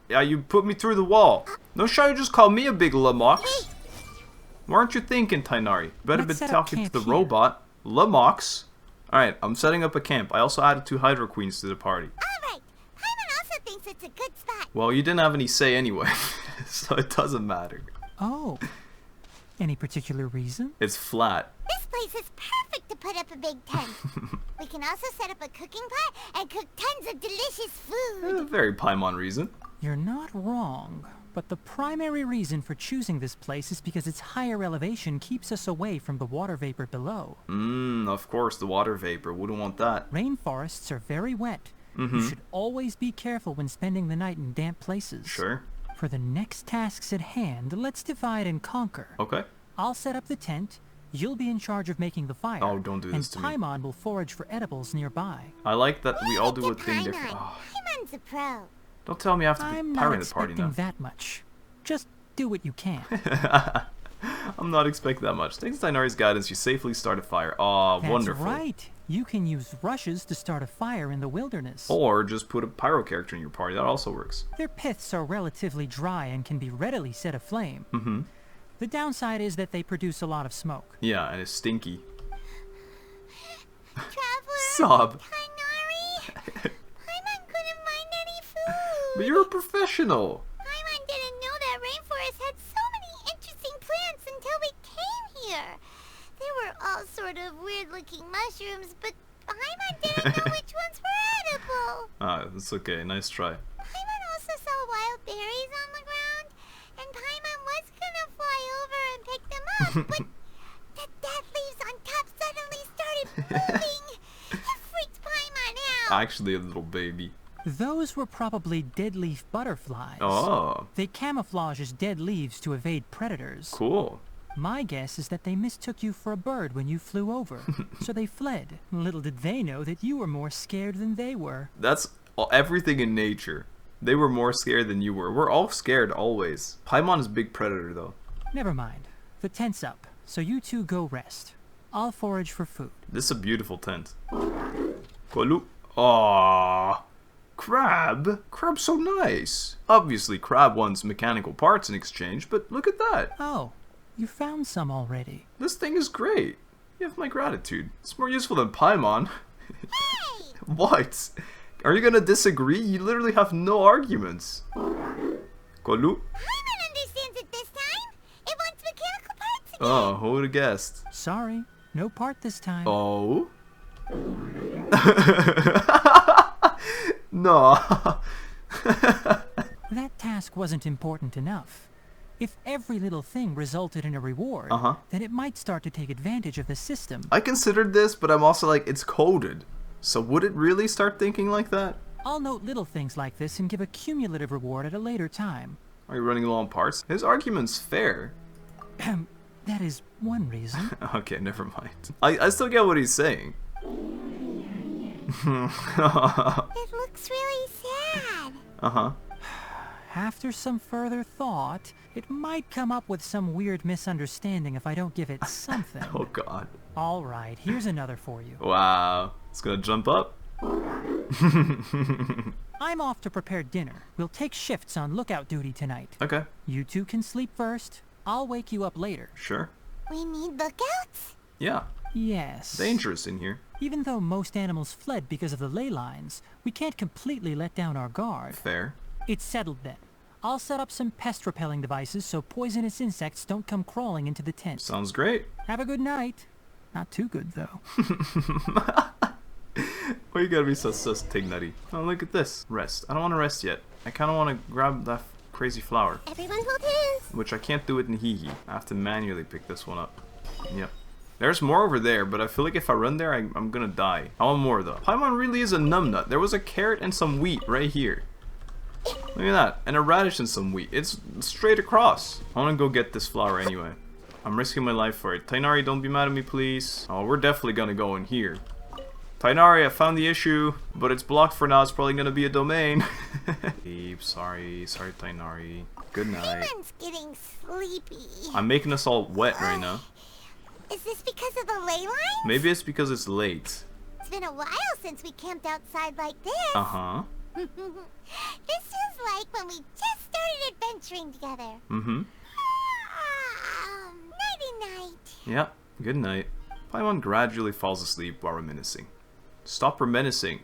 Yeah, you put me through the wall. No sure you just call me a big lummox. What aren't you thinking, tighnari? Better be talking to the robot. Lummox. Alright, I'm setting up a camp. I also added 2 Hydro Queens to the party. Alright, Paimon also thinks it's a good spot. Well, you didn't have any say anyway, so it doesn't matter. Oh. Any particular reason? It's flat. This place is perfect to put up a big tent. We can also set up a cooking pot and cook tons of delicious food. Very Paimon reason. You're not wrong. But the primary reason for choosing this place is because its higher elevation keeps us away from the water vapor below. Of course, the water vapor. Wouldn't want that. Rainforests are very wet. You should always be careful when spending the night in damp places. Sure. For the next tasks at hand, let's divide and conquer. Okay. I'll set up the tent. You'll be in charge of making the fire. Oh, don't do this to me. And Paimon will forage for edibles nearby. I like that we all do a thing different. Paimon's a pro. Don't tell me I have to be pirate in the party now. I'm not expecting that much. Just do what you can. I'm not expecting that much. Thanks to tighnari's guidance, you safely start a fire. Aw, wonderful. That's right. You can use rushes to start a fire in the wilderness. Or just put a pyro character in your party. That also works. Their piths are relatively dry and can be readily set aflame. The downside is that they produce a lot of smoke. Yeah, and it's stinky. Traveler. Sob. Tighnari. Paimon couldn't find any food. But you're a professional. Paimon didn't know that rainforest had so many interesting plants until we came here. They were all sort of weird-looking mushrooms, but Paimon didn't know which ones were edible. Ah, that's okay. Nice try. Paimon also saw wild berries on the ground, and Paimon was gonna fly over and pick them up, but the dead leaves on top suddenly started moving. It freaked Paimon out. Actually, a little baby. Those were probably dead leaf butterflies. Oh. They camouflage as dead leaves to evade predators. Cool. My guess is that they mistook you for a bird when you flew over, so they fled. Little did they know that you were more scared than they were. That's everything in nature. They were more scared than you were. We're all scared always. Paimon is a big predator though. Never mind. The tent's up, so you two go rest. I'll forage for food. This is a beautiful tent. Kolu. Aww. Crab? Crab's so nice. Obviously, Crab wants mechanical parts in exchange, but look at that. Oh, you found some already. This thing is great. You have my gratitude. It's more useful than Paimon. Hey! What? Are you gonna disagree? You literally have no arguments. Kolu? Paimon understands it this time. It wants mechanical parts again. Oh, who would have guessed? Sorry, no part this time. Oh? No. That task wasn't important enough. If every little thing resulted in a reward, then it might start to take advantage of the system. I considered this, but I'm also like, it's coded. So would it really start thinking like that? I'll note little things like this and give a cumulative reward at a later time. Are you running low on parts? His argument's fair. That is one reason. Okay, never mind. I still get what he's saying. It looks really sad. After some further thought, it might come up with some weird misunderstanding if I don't give it something. Oh god. Alright, here's another for you. Wow. It's gonna jump up. I'm off to prepare dinner. We'll take shifts on lookout duty tonight. Okay. You two can sleep first. I'll wake you up later. Sure. We need lookouts? Yeah. Yes. Dangerous in here. Even though most animals fled because of the ley lines, we can't completely let down our guard. Fair. It's settled then. I'll set up some pest-repelling devices so poisonous insects don't come crawling into the tent. Sounds great. Have a good night. Not too good, though. Why you gotta be so sus, tighnari? Oh, look at this. Rest. I don't want to rest yet. I kind of want to grab that crazy flower. Everyone hold hands. Which I can't do it in Hihi. I have to manually pick this one up. Yep. There's more over there, but I feel like if I run there, I'm gonna die. I want more, though. Paimon really is a numbnut. There was a carrot and some wheat right here. Look at that. And a radish and some wheat. It's straight across. I want to go get this flower anyway. I'm risking my life for it. Tighnari, don't be mad at me, please. Oh, we're definitely gonna go in here. Tighnari, I found the issue, but it's blocked for now. It's probably gonna be a domain. Sorry, Tighnari. Good night. Everyone's getting sleepy. I'm making us all wet right now. Is this because of the ley lines? Maybe it's because it's late. It's been a while since we camped outside like this. Uh-huh. This is like when we just started adventuring together. Mm-hmm. Nighty-night. Yeah, good night. Paimon gradually falls asleep while reminiscing. Stop reminiscing.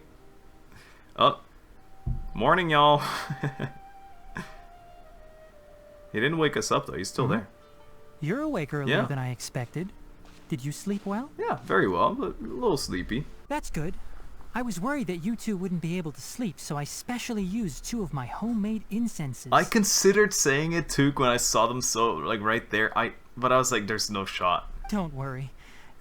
Oh. Morning, y'all. He didn't wake us up, though. He's still there. You're awake earlier than I expected. Did you sleep well? Yeah, very well, but a little sleepy. That's good. I was worried that you two wouldn't be able to sleep, so I specially used 2 of my homemade incenses. I considered saying it too when I saw them right there. But I was like, there's no shot. Don't worry.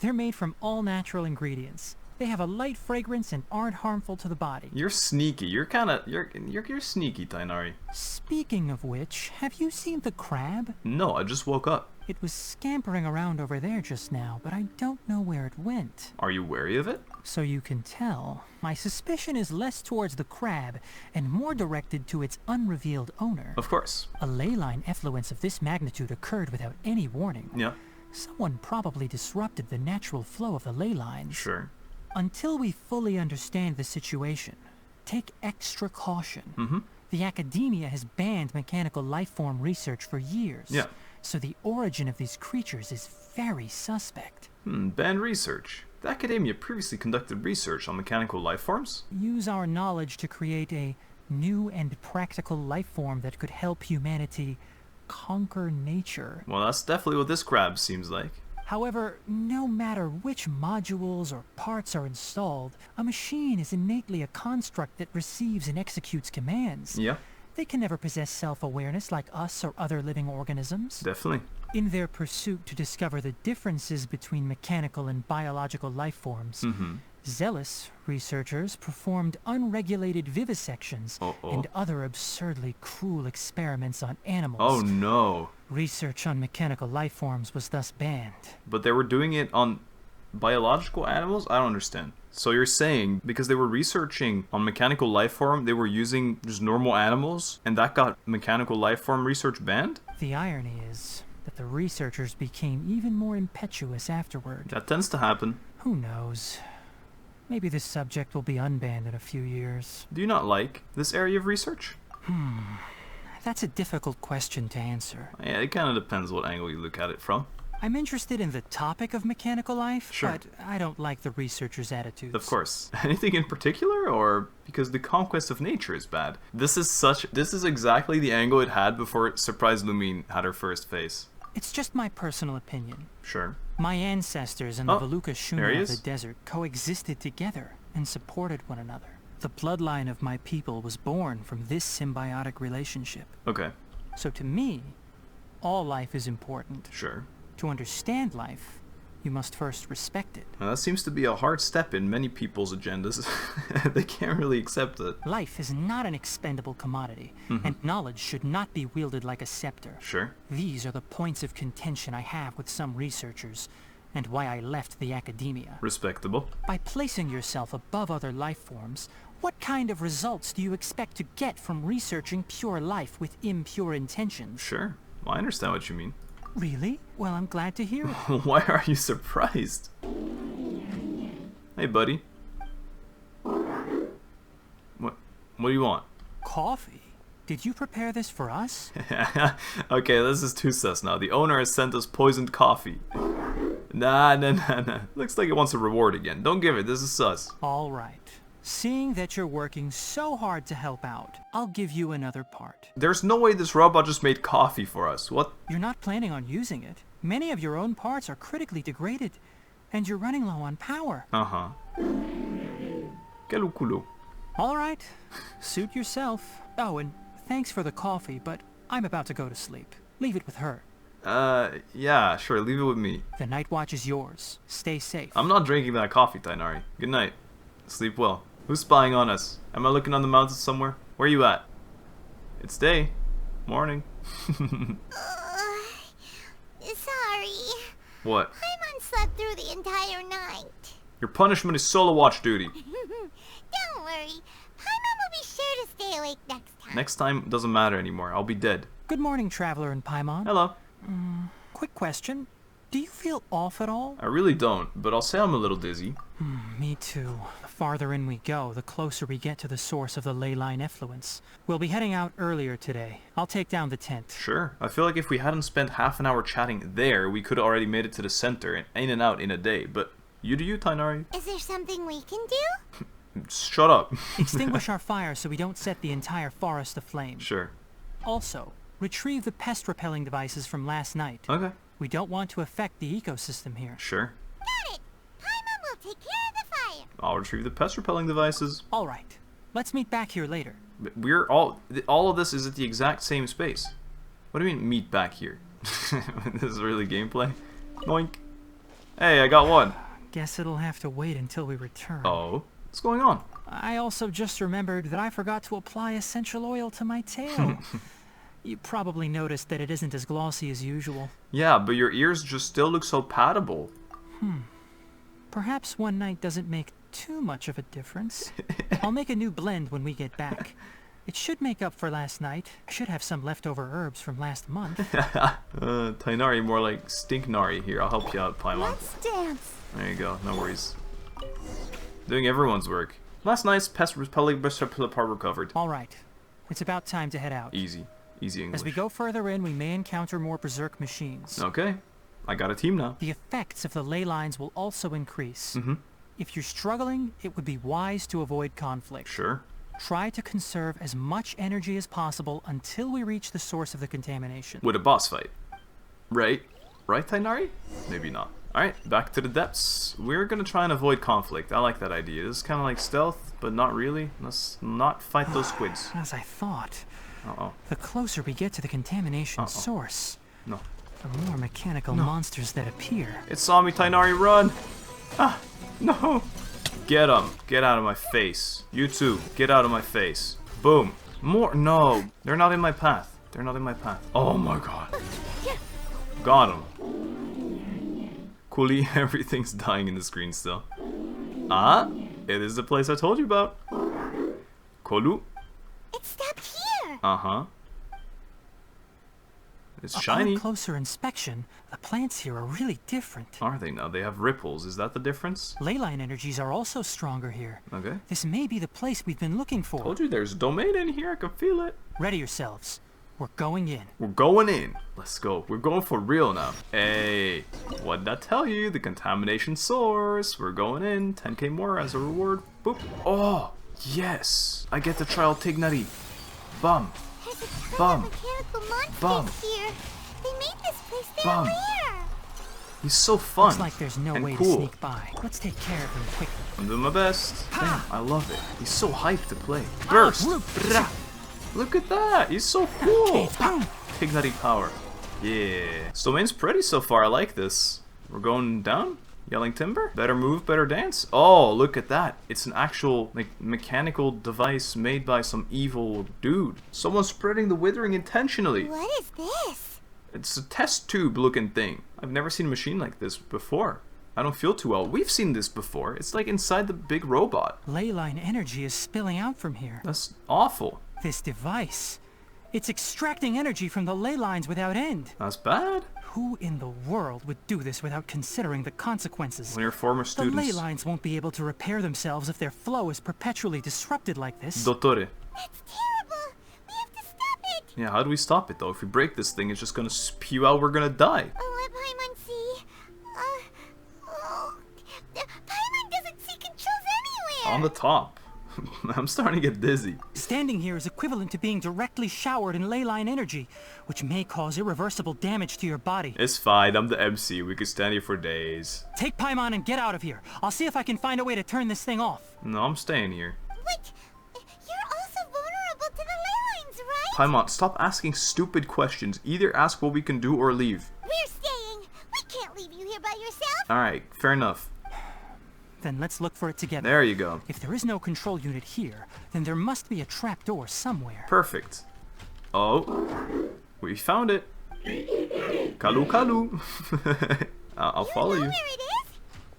They're made from all natural ingredients. They have a light fragrance and aren't harmful to the body. You're sneaky. You're sneaky, Tighnari. Speaking of which, have you seen the crab? No, I just woke up. It was scampering around over there just now, but I don't know where it went. Are you wary of it? So you can tell. My suspicion is less towards the crab and more directed to its unrevealed owner. Of course. A ley line effluence of this magnitude occurred without any warning. Yeah. Someone probably disrupted the natural flow of the ley lines. Sure. Until we fully understand the situation, take extra caution. Mm-hmm. The academia has banned mechanical lifeform research for years. Yeah. So the origin of these creatures is very suspect. Banned research. The academia previously conducted research on mechanical lifeforms. Use our knowledge to create a new and practical lifeform that could help humanity conquer nature. Well, that's definitely what this crab seems like. However, no matter which modules or parts are installed, a machine is innately a construct that receives and executes commands. Yeah. They can never possess self-awareness like us or other living organisms. Definitely. In their pursuit to discover the differences between mechanical and biological life forms, zealous researchers performed unregulated vivisections and other absurdly cruel experiments on animals. Oh no. Research on mechanical life forms was thus banned. But they were doing it on biological animals? I don't understand. So you're saying because they were researching on mechanical life form, they were using just normal animals, and that got mechanical life form research banned? The irony is that the researchers became even more impetuous afterward. That tends to happen. Who knows? Maybe this subject will be unbanned in a few years. Do you not like this area of research? That's a difficult question to answer. Yeah, it kind of depends what angle you look at it from. I'm interested in the topic of mechanical life, Sure. but I don't like the researchers' attitudes. Of course. Anything in particular, or because the conquest of nature is bad? This is exactly the angle it had before Surprise Lumine had her first face. It's just my personal opinion. Sure. My ancestors and the Valuka there Shuna he of the is. desert coexisted together and supported one another. The bloodline of my people was born from this symbiotic relationship. Okay. So to me, all life is important. Sure. To understand life, you must first respect it. Now, that seems to be a hard step in many people's agendas. They can't really accept it. Life is not an expendable commodity, and knowledge should not be wielded like a scepter. Sure. These are the points of contention I have with some researchers, and why I left the academia. Respectable. By placing yourself above other life forms, what kind of results do you expect to get from researching pure life with impure intentions? Sure. Well, I understand what you mean. Really? Well, I'm glad to hear it. Why are you surprised? Hey, buddy. What do you want? Coffee? Did you prepare this for us? Okay, this is too sus now. The owner has sent us poisoned coffee. Nah. Looks like it wants a reward again. Don't give it. This is sus. All right. Seeing that you're working so hard to help out, I'll give you another part. There's no way this robot just made coffee for us. What? You're not planning on using it. Many of your own parts are critically degraded, and you're running low on power. Uh-huh. Quel culo. All right. Suit yourself. Oh, and thanks for the coffee, but I'm about to go to sleep. Leave it with her. Yeah, sure. Leave it with me. The night watch is yours. Stay safe. I'm not drinking that coffee, tighnari. Good night. Sleep well. Who's spying on us? Am I looking on the mountains somewhere? Where are you at? It's day. Morning. Sorry. What? Paimon slept through the entire night. Your punishment is solo watch duty. Don't worry. Paimon will be sure to stay awake next time. Next time doesn't matter anymore. I'll be dead. Good morning, Traveler and Paimon. Hello. Quick question. Do you feel off at all? I really don't, but I'll say I'm a little dizzy. Me too. The farther in we go, the closer we get to the source of the ley line effluence. We'll be heading out earlier today. I'll take down the tent. Sure. I feel like if we hadn't spent half an hour chatting there, we could have already made it to the center and in and out in a day. But you do you, tighnari. Is there something we can do? Shut up. Extinguish our fire so we don't set the entire forest aflame. Sure. Also, retrieve the pest repelling devices from last night. Okay. We don't want to affect the ecosystem here. Sure. Got it. Paimon will take care of the fire. I'll retrieve the pest repelling devices. All right. Let's meet back here later. We're all of this is at the exact same space. What do you mean meet back here? This is really gameplay. Boink. Hey, I got one. Guess it'll have to wait until we return. Oh, what's going on? I also just remembered that I forgot to apply essential oil to my tail. You probably noticed that it isn't as glossy as usual. Yeah, but your ears just still look so patable. Perhaps one night doesn't make too much of a difference. I'll make a new blend when we get back. It should make up for last night. I should have some leftover herbs from last month. Tighnari, more like stinknari here. I'll help you out, Paimon. Let's dance. There you go, no worries. Doing everyone's work. Last night's pest repelling part recovered. All right. It's about time to head out. Easy. Easy English. As we go further in, we may encounter more berserk machines. Okay. I got a team now. The effects of the ley lines will also increase. Mm-hmm. If you're struggling, it would be wise to avoid conflict. Sure. Try to conserve as much energy as possible until we reach the source of the contamination. With a boss fight. Right? Right, Tighnari? Maybe not. Alright, back to the depths. We're gonna try and avoid conflict. I like that idea. This is kind of like stealth, but not really. Let's not fight those squids. As I thought. Uh-oh. The closer we get to the contamination source, No. the more mechanical monsters that appear. It saw me, Tighnari, run! Ah, no! Get him. Get out of my face. You too. Get out of my face. Boom. More. No. They're not in my path. They're not in my path. Oh my god. Got him. Coolly, everything's dying in the screen still. Ah, it is the place I told you about. Kolu. It stopped here. Uh-huh. It's shiny. On closer inspection, the plants here are really different. Are they now? They have ripples. Is that the difference? Ley line energies are also stronger here. Okay. This may be the place we've been looking for. Told you there's a domain in here. I can feel it. Ready yourselves. We're going in. We're going in. Let's go. We're going for real now. Hey, what did I tell you? The contamination source. We're going in. 10k more as a reward. Boop. Oh, yes. I get to try out tighnari. Bum. There's a ton Bum. of mechanical monsters Bum. here. They made this place their Bum. lair. He's so fun. Looks like there's no and way cool. to sneak by. Let's take care of him quickly. I'm doing my best. Damn, I love it. He's so hyped to play. Burst. Brah. Look at that. He's so cool. Tighnari power. Yeah. This domain's pretty so far. I like this. We're going down. Yelling timber. Better move, better dance. Oh, look at that. It's an actual like mechanical device made by some evil dude. Someone's spreading the withering intentionally. What is this? It's a test tube looking thing. I've never seen a machine like this before. I don't feel too well. We've seen this before. It's like inside the big robot. Ley line energy is spilling out from here. That's awful. This device, it's extracting energy from the ley lines without end. That's bad. Who in the world would do this without considering the consequences? When you're former The students. ley lines won't be able to repair themselves if their flow is perpetually disrupted like this. Dottore. That's terrible. We have to stop it. Yeah, how do we stop it though? If we break this thing, it's just gonna spew out, we're gonna die. Oh, let Paimon see. On the top. I'm starting to get dizzy. Standing here is equivalent to being directly showered in ley line energy, which may cause irreversible damage to your body. It's fine, I'm the MC. We could stand here for days. Take Paimon and get out of here. I'll see if I can find a way to turn this thing off. No, I'm staying here. Wait, you're also vulnerable to the ley lines, right? Paimon, stop asking stupid questions. Either ask what we can do or leave. We're staying. We can't leave you here by yourself. Alright, fair enough. Then let's look for it together. There you go. If there is no control unit here, then there must be a trapdoor somewhere. Perfect. Oh, we found it. Kalu Kalu. I'll follow you. Where it is?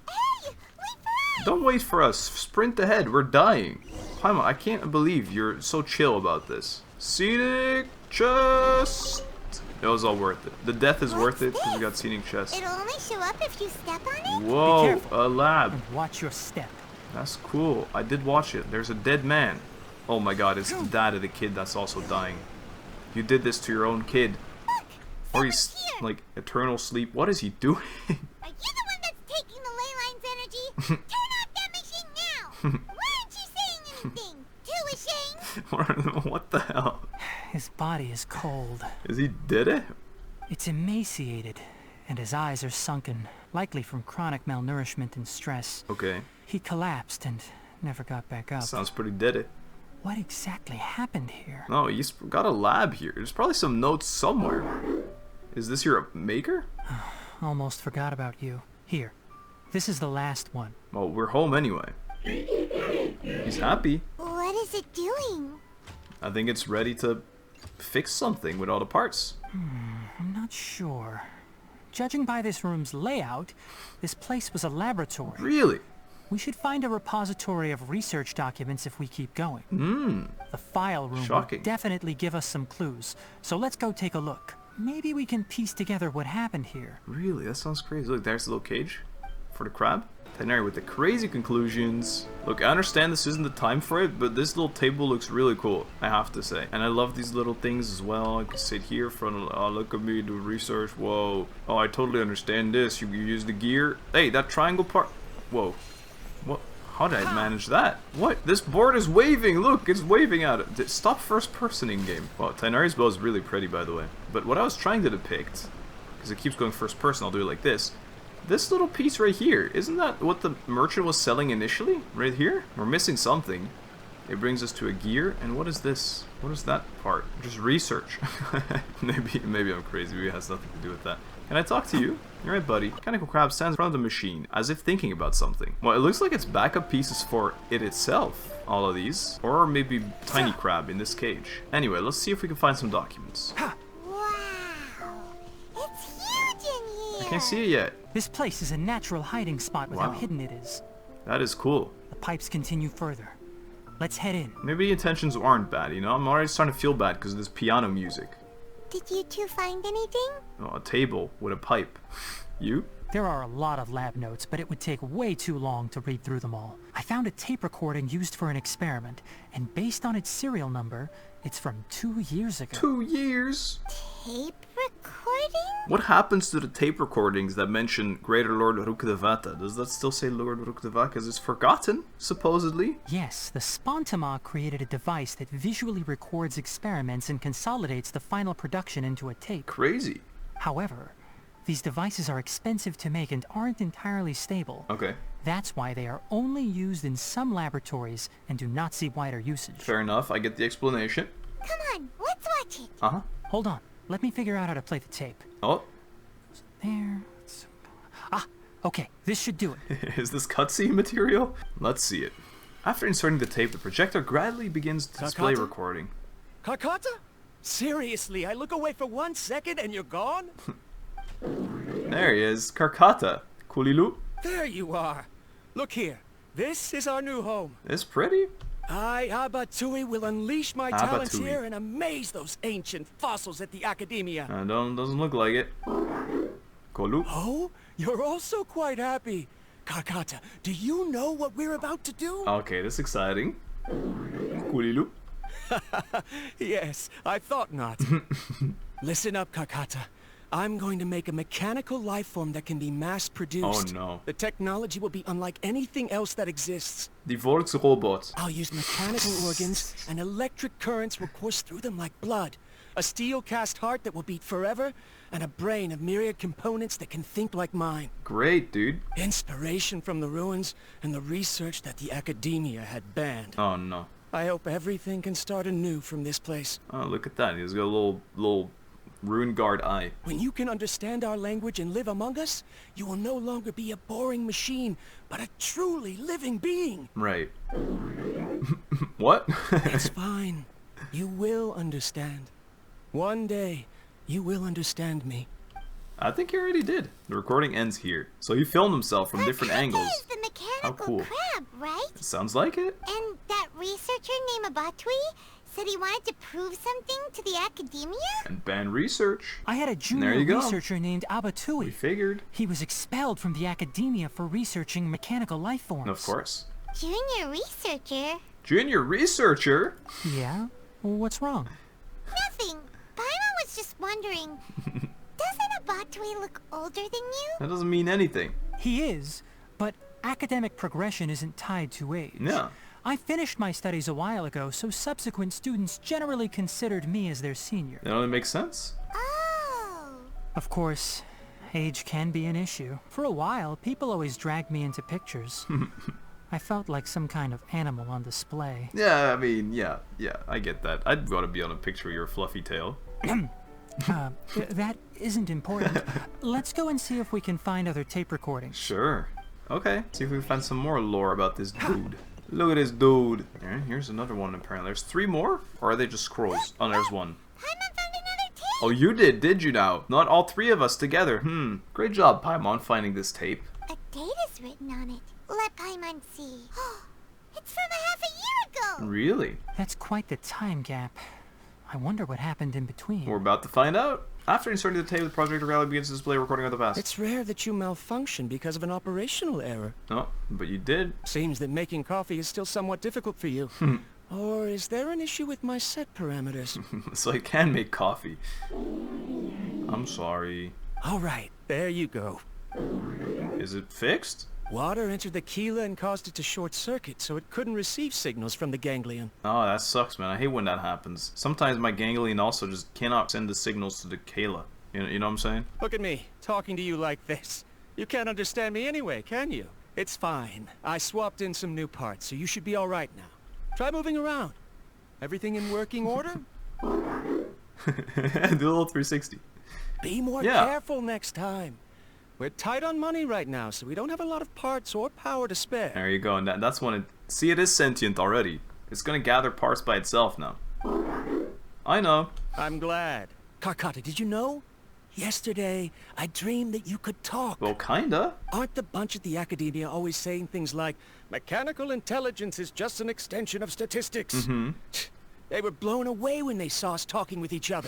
Hey, wait for us. Don't wait for us. Sprint ahead. We're dying. Paimon, I can't believe you're so chill about this. Scenic chest. It was all worth it. The death is worth it because we got scenic chest. It'll only show up if you step on it. Whoa, a lab. And watch your step. That's cool. I did watch it. There's a dead man. Oh my god, it's the dad of the kid that's also dying. You did this to your own kid. Look, Or he's like eternal sleep. What is he doing? Are you the one that's taking the ley lines energy? Turn off that machine now. Why aren't you saying anything? Too ashamed? What the hell? His body is cold. Is he did it? It's emaciated, and his eyes are sunken, likely from chronic malnourishment and stress. Okay. He collapsed and never got back up. Sounds pretty did it. What exactly happened here? No, he's got a lab here. There's probably some notes somewhere. Is this your maker? Almost forgot about you. Here. This is the last one. Well, we're home anyway. He's happy. What is it doing? I think it's ready to fix something with all the parts. I'm not sure. Judging by this room's layout, this place was a laboratory. Really? We should find a repository of research documents if we keep going. The file room Shocking. will definitely give us some clues, so let's go take a look. Maybe we can piece together what happened here. Really? That sounds crazy. Look, there's the little cage for the crab. Tighnari with the crazy conclusions. Look, I understand this isn't the time for it, but this little table looks really cool, I have to say. And I love these little things as well. I can sit here for, oh, look at me, do research. Whoa. Oh, I totally understand this. You use the gear. Hey, that triangle part. Whoa. What? How did I manage that? What? This board is waving. Look, it's waving at it. Stop first-personing game. Wow, Tighnari's bow is really pretty, by the way. But what I was trying to depict, because it keeps going first person, I'll do it like this. This little piece right here, isn't that what the merchant was selling initially? Right here? We're missing something. It brings us to a gear, and what is this? What is that part? Just research. maybe I'm crazy, maybe it has nothing to do with that. Can I talk to you? You're right, buddy. Mechanical crab stands in front of the machine, as if thinking about something. Well, it looks like it's backup pieces for it itself, all of these. Or maybe tiny crab in this cage. Anyway, let's see if we can find some documents. Wow. It's huge in here. I can't see it yet. This place is a natural hiding spot with how hidden it is. That is cool. The pipes continue further. Let's head in. Maybe the intentions aren't bad, you know? I'm already starting to feel bad because of this piano music. Did you two find anything? Oh, a table with a pipe. You? There are a lot of lab notes, but it would take way too long to read through them all. I found a tape recording used for an experiment, and based on its serial number, it's from 2 years ago. 2 years? Tape recording? What happens to the tape recordings that mention Greater Lord Rukdevata? Does that still say Lord Rukdevata? Because it's forgotten, supposedly. Yes, the Spontama created a device that visually records experiments and consolidates the final production into a tape. Crazy. However, these devices are expensive to make and aren't entirely stable. Okay. That's why they are only used in some laboratories and do not see wider usage. Fair enough, I get the explanation. Come on, let's watch it. Uh-huh. Hold on, let me figure out how to play the tape. Oh. There. Ah, okay, this should do it. Is this cutscene material? Let's see it. After inserting the tape, the projector gradually begins to display recording. Kakata? Seriously, I look away for 1 second and you're gone? There he is, Karkata. Kulilu. There you are. Look here. This is our new home. It's pretty. I, Abatui, will unleash my talents here and amaze those ancient fossils at the academia. Doesn't look like it. Kolu. Oh, you're also quite happy. Kakata, do you know what we're about to do? Okay, that's exciting. Kulilu. Yes, I thought not. Listen up, Kakata. I'm going to make a mechanical life form that can be mass-produced. Oh no. The technology will be unlike anything else that exists. Die Volksrobot. I'll use mechanical organs, and electric currents will course through them like blood. A steel-cast heart that will beat forever, and a brain of myriad components that can think like mine. Great, dude. Inspiration from the ruins and the research that the academia had banned. Oh no. I hope everything can start anew from this place. Oh, look at that. He's got a little rune guard eye. When you can understand our language and live among us, you will no longer be a boring machine, but a truly living being. Right. What? It's fine. You will understand. One day, you will understand me. I think he already did. The recording ends here. So he filmed himself from different angles. Is the mechanical How cool. crab, right? Sounds like it. And that researcher named Abatui said he wanted to prove something to the academia? And ban research. I had a There junior you go. researcher named We Abatui. figured. He was expelled from the academia for researching mechanical life forms. Of course. Junior researcher? Junior researcher? Yeah? Well, what's wrong? Nothing. Paimon was just wondering, doesn't Abatui look older than you? That doesn't mean anything. He is, but academic progression isn't tied to age. Yeah. I finished my studies a while ago, so subsequent students generally considered me as their senior. That only makes sense. Oh. Of course, age can be an issue. For a while, people always dragged me into pictures. I felt like some kind of animal on display. Yeah, I mean, yeah, I get that. I'd want to be on a picture of your fluffy tail. That isn't important. Let's go and see if we can find other tape recordings. Sure. Okay, see if we can find some more lore about this dude. Look at this dude. Alright, here's another one apparently. There's 3 more? Or are they just scrolls? Oh, there's one. Paimon found another tape! Oh, you did you now? Not all 3 of us together. Great job, Paimon, finding this tape. A date is written on it. Let Paimon see. It's from a half a year ago! Really? That's quite the time gap. I wonder what happened in between. We're about to find out. After inserting the tape, the project reality begins to display a recording of the past. It's rare that you malfunction because of an operational error. Oh, but you did. Seems that making coffee is still somewhat difficult for you. Or is there an issue with my set parameters? So I can make coffee. I'm sorry. All right, there you go. Is it fixed? Water entered the childe and caused it to short circuit, so it couldn't receive signals from the ganglion. Oh, that sucks, man. I hate when that happens. Sometimes my ganglion also just cannot send the signals to the childe. You know what I'm saying? Look at me, talking to you like this. You can't understand me anyway, can you? It's fine. I swapped in some new parts, so you should be all right now. Try moving around. Everything in working order? Do a little 360. Be more careful next time. We're tight on money right now, so we don't have a lot of parts or power to spare. There you go, and that's when it... See, it is sentient already. It's gonna gather parts by itself now. I know. I'm glad. Karkata, did you know? Yesterday, I dreamed that you could talk. Well, kinda. Aren't the bunch at the academia always saying things like, mechanical intelligence is just an extension of statistics? They were blown away when they saw us talking with each other.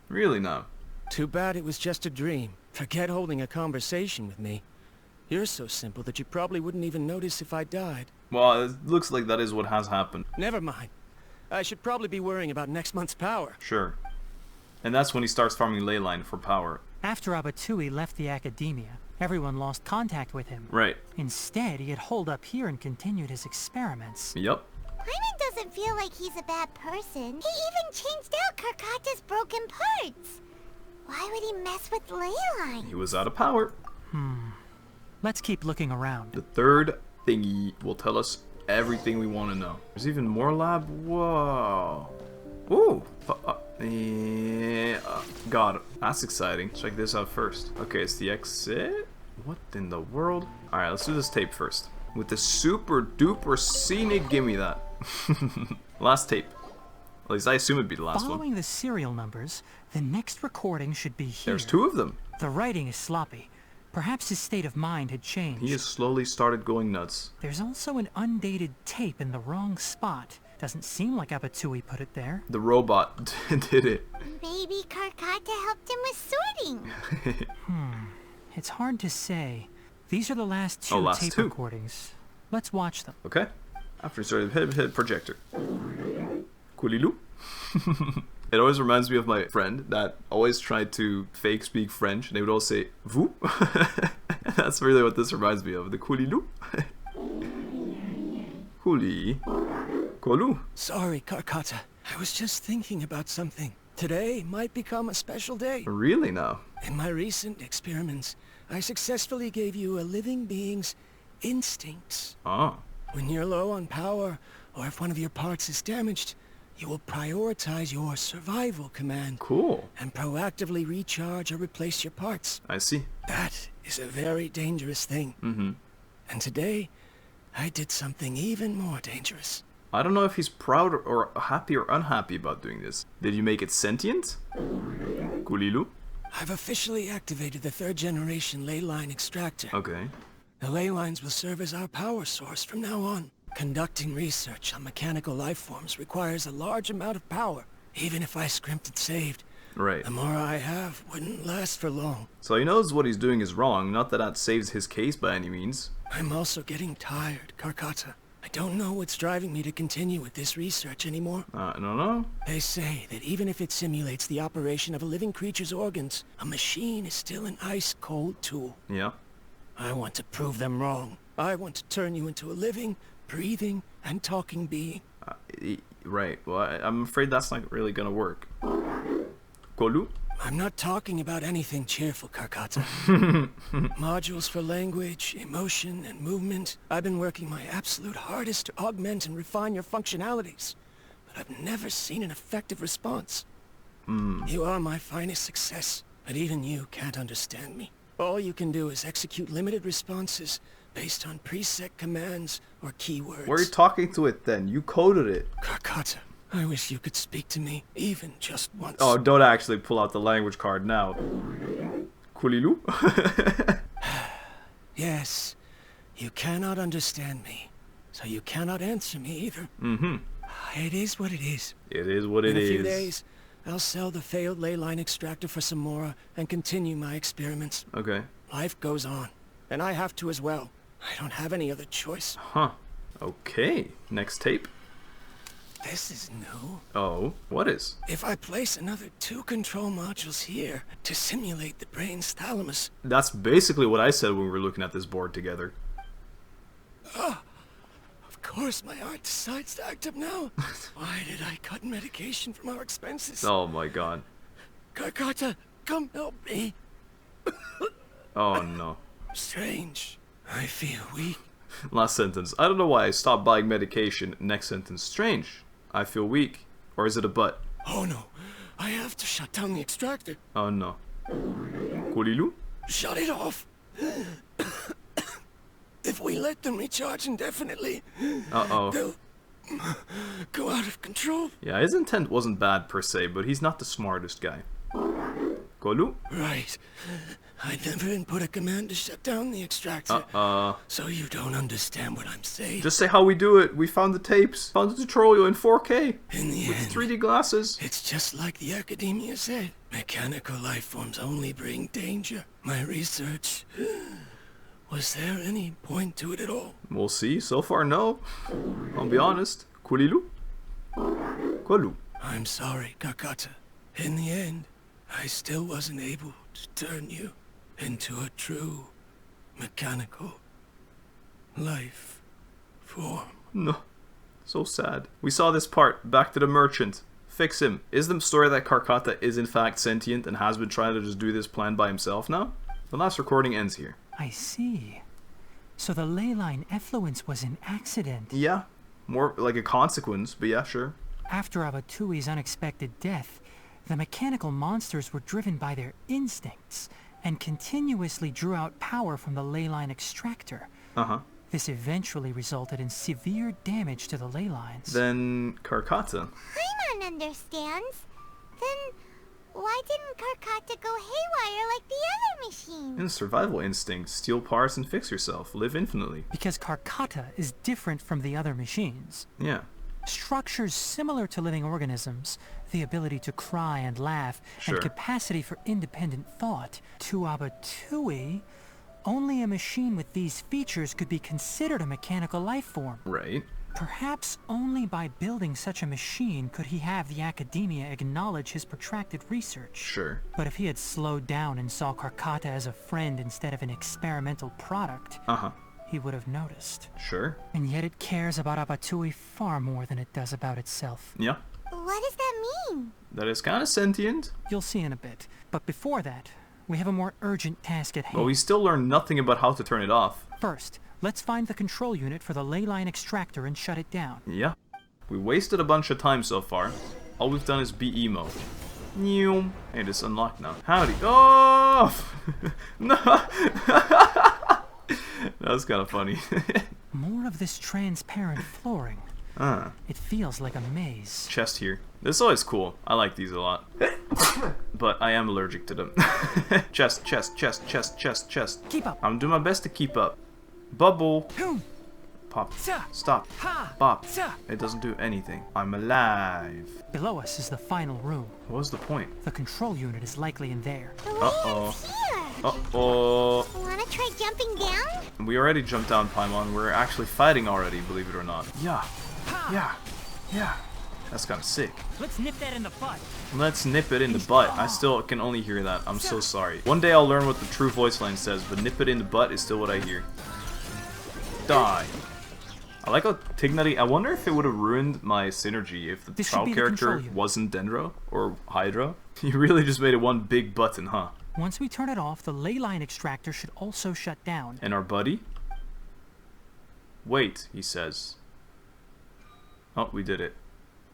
Really now. Too bad it was just a dream. Forget holding a conversation with me. You're so simple that you probably wouldn't even notice if I died. Well, it looks like that is what has happened. Never mind. I should probably be worrying about next month's power. Sure. And that's when he starts farming leyline for power. After Abatui left the academia, everyone lost contact with him. Right. Instead, he had holed up here and continued his experiments. Yep. Paimon doesn't feel like he's a bad person. He even changed out Karkata's broken parts. Why would he mess with leyline? He was out of power. Let's keep looking around. The third thingy will tell us everything we want to know. There's even more lab. Whoa. Ooh. God, that's exciting. Check this out first. Okay, it's the exit. What in the world? Alright, let's do this tape first. With the super duper scenic, gimme that. Last tape. At least I assume it'd be the last one. Following the serial numbers, the next recording should be here. There's 2 of them. The writing is sloppy. Perhaps his state of mind had changed. He has slowly started going nuts. There's also an undated tape in the wrong spot. Doesn't seem like Abatui put it there. The robot did it. Maybe Karkata helped him with sorting. It's hard to say. These are the last 2 tape recordings. Let's watch them. Okay. After inserting hit projector. Cooliloo. It always reminds me of my friend that always tried to fake speak French, and they would all say vous. That's really what this reminds me of. The coulilou. Couli. Colou. Sorry, Carcotta. I was just thinking about something. Today might become a special day. Really now? In my recent experiments, I successfully gave you a living being's instincts. Oh. When you're low on power, or if one of your parts is damaged, you will prioritize your survival command. Cool. And proactively recharge or replace your parts. I see. That is a very dangerous thing. Mm-hmm. And today, I did something even more dangerous. I don't know if he's proud or happy or unhappy about doing this. Did you make it sentient? Coulilou? I've officially activated the 3rd generation ley line extractor. Okay. The ley lines will serve as our power source from now on. Conducting research on mechanical life forms requires a large amount of power. Even if I scrimped and saved, right. The more I have wouldn't last for long. So he knows what he's doing is wrong, not that that saves his case by any means. I'm also getting tired, Carcotta. I don't know what's driving me to continue with this research anymore. No. They say that even if it simulates the operation of a living creature's organs, a machine is still an ice-cold tool. Yeah. I want to prove them wrong. I want to turn you into a living, breathing, and talking being. Right. Well, I'm afraid that's not really gonna work. Colou? I'm not talking about anything cheerful, Carcotta. Modules for language, emotion, and movement. I've been working my absolute hardest to augment and refine your functionalities, but I've never seen an effective response. You are my finest success, but even you can't understand me. All you can do is execute limited responses based on preset commands or keywords. Where are you talking to it then? You coded it. Carcotta, I wish you could speak to me, even just once. Oh, don't actually pull out the language card now. Coulilou? Yes, you cannot understand me, so you cannot answer me either. Mm-hmm. It is what it is. It is what it is. In a few days, I'll sell the failed ley line extractor for some more and continue my experiments. Okay. Life goes on, and I have to as well. I don't have any other choice. Huh. Okay. Next tape. This is new. Oh, what is? If I place another 2 control modules here to simulate the brain's thalamus... That's basically what I said when we were looking at this board together. Of course my heart decides to act up now. Why did I cut medication from our expenses? Oh my god. Carcotta, come help me. Oh no. Strange. I feel weak. Last sentence. I don't know why I stopped buying medication. Next sentence. Strange. I feel weak. Or is it a but? Oh no. I have to shut down the extractor. Oh no. Coulilou? Shut it off. If we let them recharge indefinitely, they'll go out of control. Yeah, his intent wasn't bad per se, but he's not the smartest guy. Colou? Right. I never input a command to shut down the extractor. So you don't understand what I'm saying. Just say how we do it. We found the tapes. Found the tutorial in 4K. In the with end, 3D glasses. It's just like the academia said. Mechanical life forms only bring danger. My research... Was there any point to it at all? We'll see. So far, no. I'll be honest. Coulilou? Colou. I'm sorry, Carcotta. In the end, I still wasn't able to turn you into a true mechanical life form. No. So sad. We saw this part. Back to the merchant. Fix him. Is the story that Carcotta is in fact sentient and has been trying to just do this plan by himself now? The last recording ends here. I see. So the ley line effluence was an accident. Yeah. More like a consequence, but yeah, sure. After Abatui's unexpected death, the mechanical monsters were driven by their instincts and continuously drew out power from the ley line extractor. This eventually resulted in severe damage to the ley lines. Then Carcotta. Paimon understands. Then why didn't Carcotta go haywire like the other machines? In survival instinct, steal parts and fix yourself. Live infinitely. Because Carcotta is different from the other machines. Yeah. Structures similar to living organisms, the ability to cry and laugh, Sure. and capacity for independent thought. To Abatui, Only a machine with these features could be considered a mechanical life form. Right. Perhaps only by building such a machine could he have the academia acknowledge his protracted research. Sure. But if he had slowed down and saw Karkata as a friend instead of an experimental product, he would have noticed. Sure. And yet it cares about Abatui far more than it does about itself. Yeah. What does that mean? That is kind of sentient. You'll see in a bit. But before that, we have a more urgent task at hand. But we still learn nothing about how to turn it off. First, let's find the control unit for the ley line extractor and shut it down. Yeah. We wasted a bunch of time so far. All we've done is be emo. Hey, this unlocked now. Howdy. Oh! No! That was kind of funny. More of this transparent flooring. It feels like a maze. Chest here. This is always cool. I like these a lot. But I am allergic to them. Chest, chest, chest, chest, chest, chest. Keep up. I'm doing my best to keep up. Bubble. Pop. Stop. Bop. It doesn't do anything. I'm alive. Below us is the final room. What was the point? The control unit is likely in there. Uh-oh. Here. Uh-oh. Wanna try jumping down? We already jumped down, Paimon. We're actually fighting already, believe it or not. Yeah. Yeah. Yeah. That's kind of sick. Let's nip that in the butt. Let's nip it in the butt. I still can only hear that. I'm so sorry. One day I'll learn what the true voice line says, but nip it in the butt is still what I hear. Die. I like how Tighnari, I wonder if it would have ruined my synergy if the child character wasn't Dendro or Hydra. You really just made it one big button, huh? Once we turn it off, the ley line extractor should also shut down. And our buddy? Wait, he says. Oh, we did it.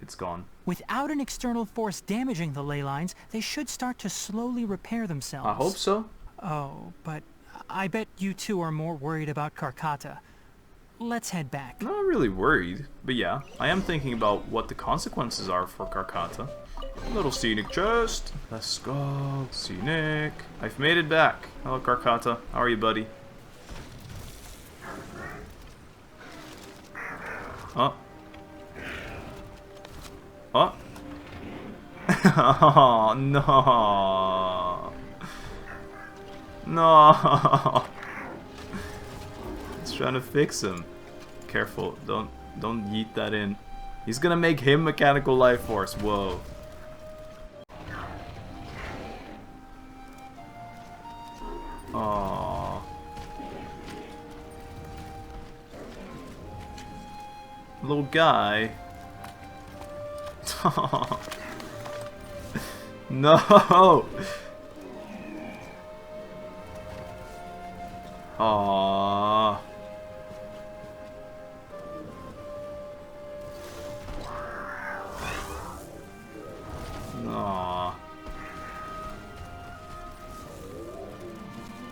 It's gone. Without an external force damaging the ley lines, they should start to slowly repair themselves. I hope so. Oh, but I bet you two are more worried about Karkata. Let's head back. Not really worried, but yeah, I am thinking about what the consequences are for Karkata. A little scenic chest. Let's go. Scenic. I've made it back. Hello, Karkata. How are you, buddy? Oh. Oh. Oh, no. No. It's trying to fix him. Careful. Don't yeet that in. He's gonna make him mechanical life force. Whoa. Aww. Little guy. No. Aww. Aww.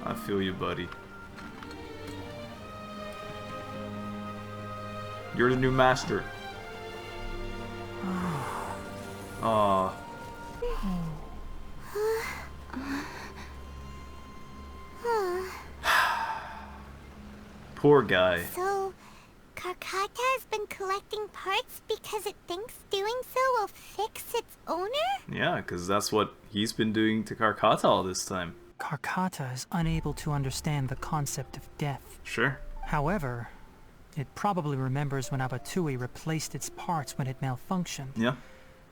I feel you, buddy. You're the new master. Aww. Poor guy. So, Karkata has been collecting parts because it thinks doing so will fix its owner? Yeah, because that's what he's been doing to Karkata all this time. Karkata is unable to understand the concept of death. Sure. However, it probably remembers when Abatui replaced its parts when it malfunctioned. Yeah.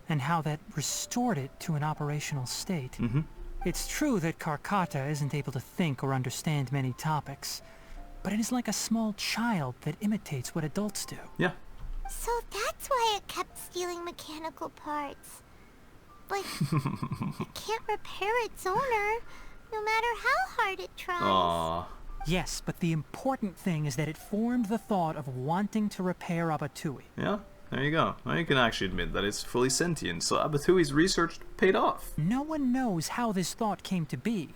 And how that restored it to an operational state. Mm-hmm. It's true that Karkata isn't able to think or understand many topics, but it is like a small child that imitates what adults do. Yeah. So that's why it kept stealing mechanical parts. But it can't repair its owner, no matter how hard it tries. Aww. Yes, but the important thing is that it formed the thought of wanting to repair Abatui. Yeah, there you go. Now you can actually admit that it's fully sentient, so Abatui's research paid off. No one knows how this thought came to be,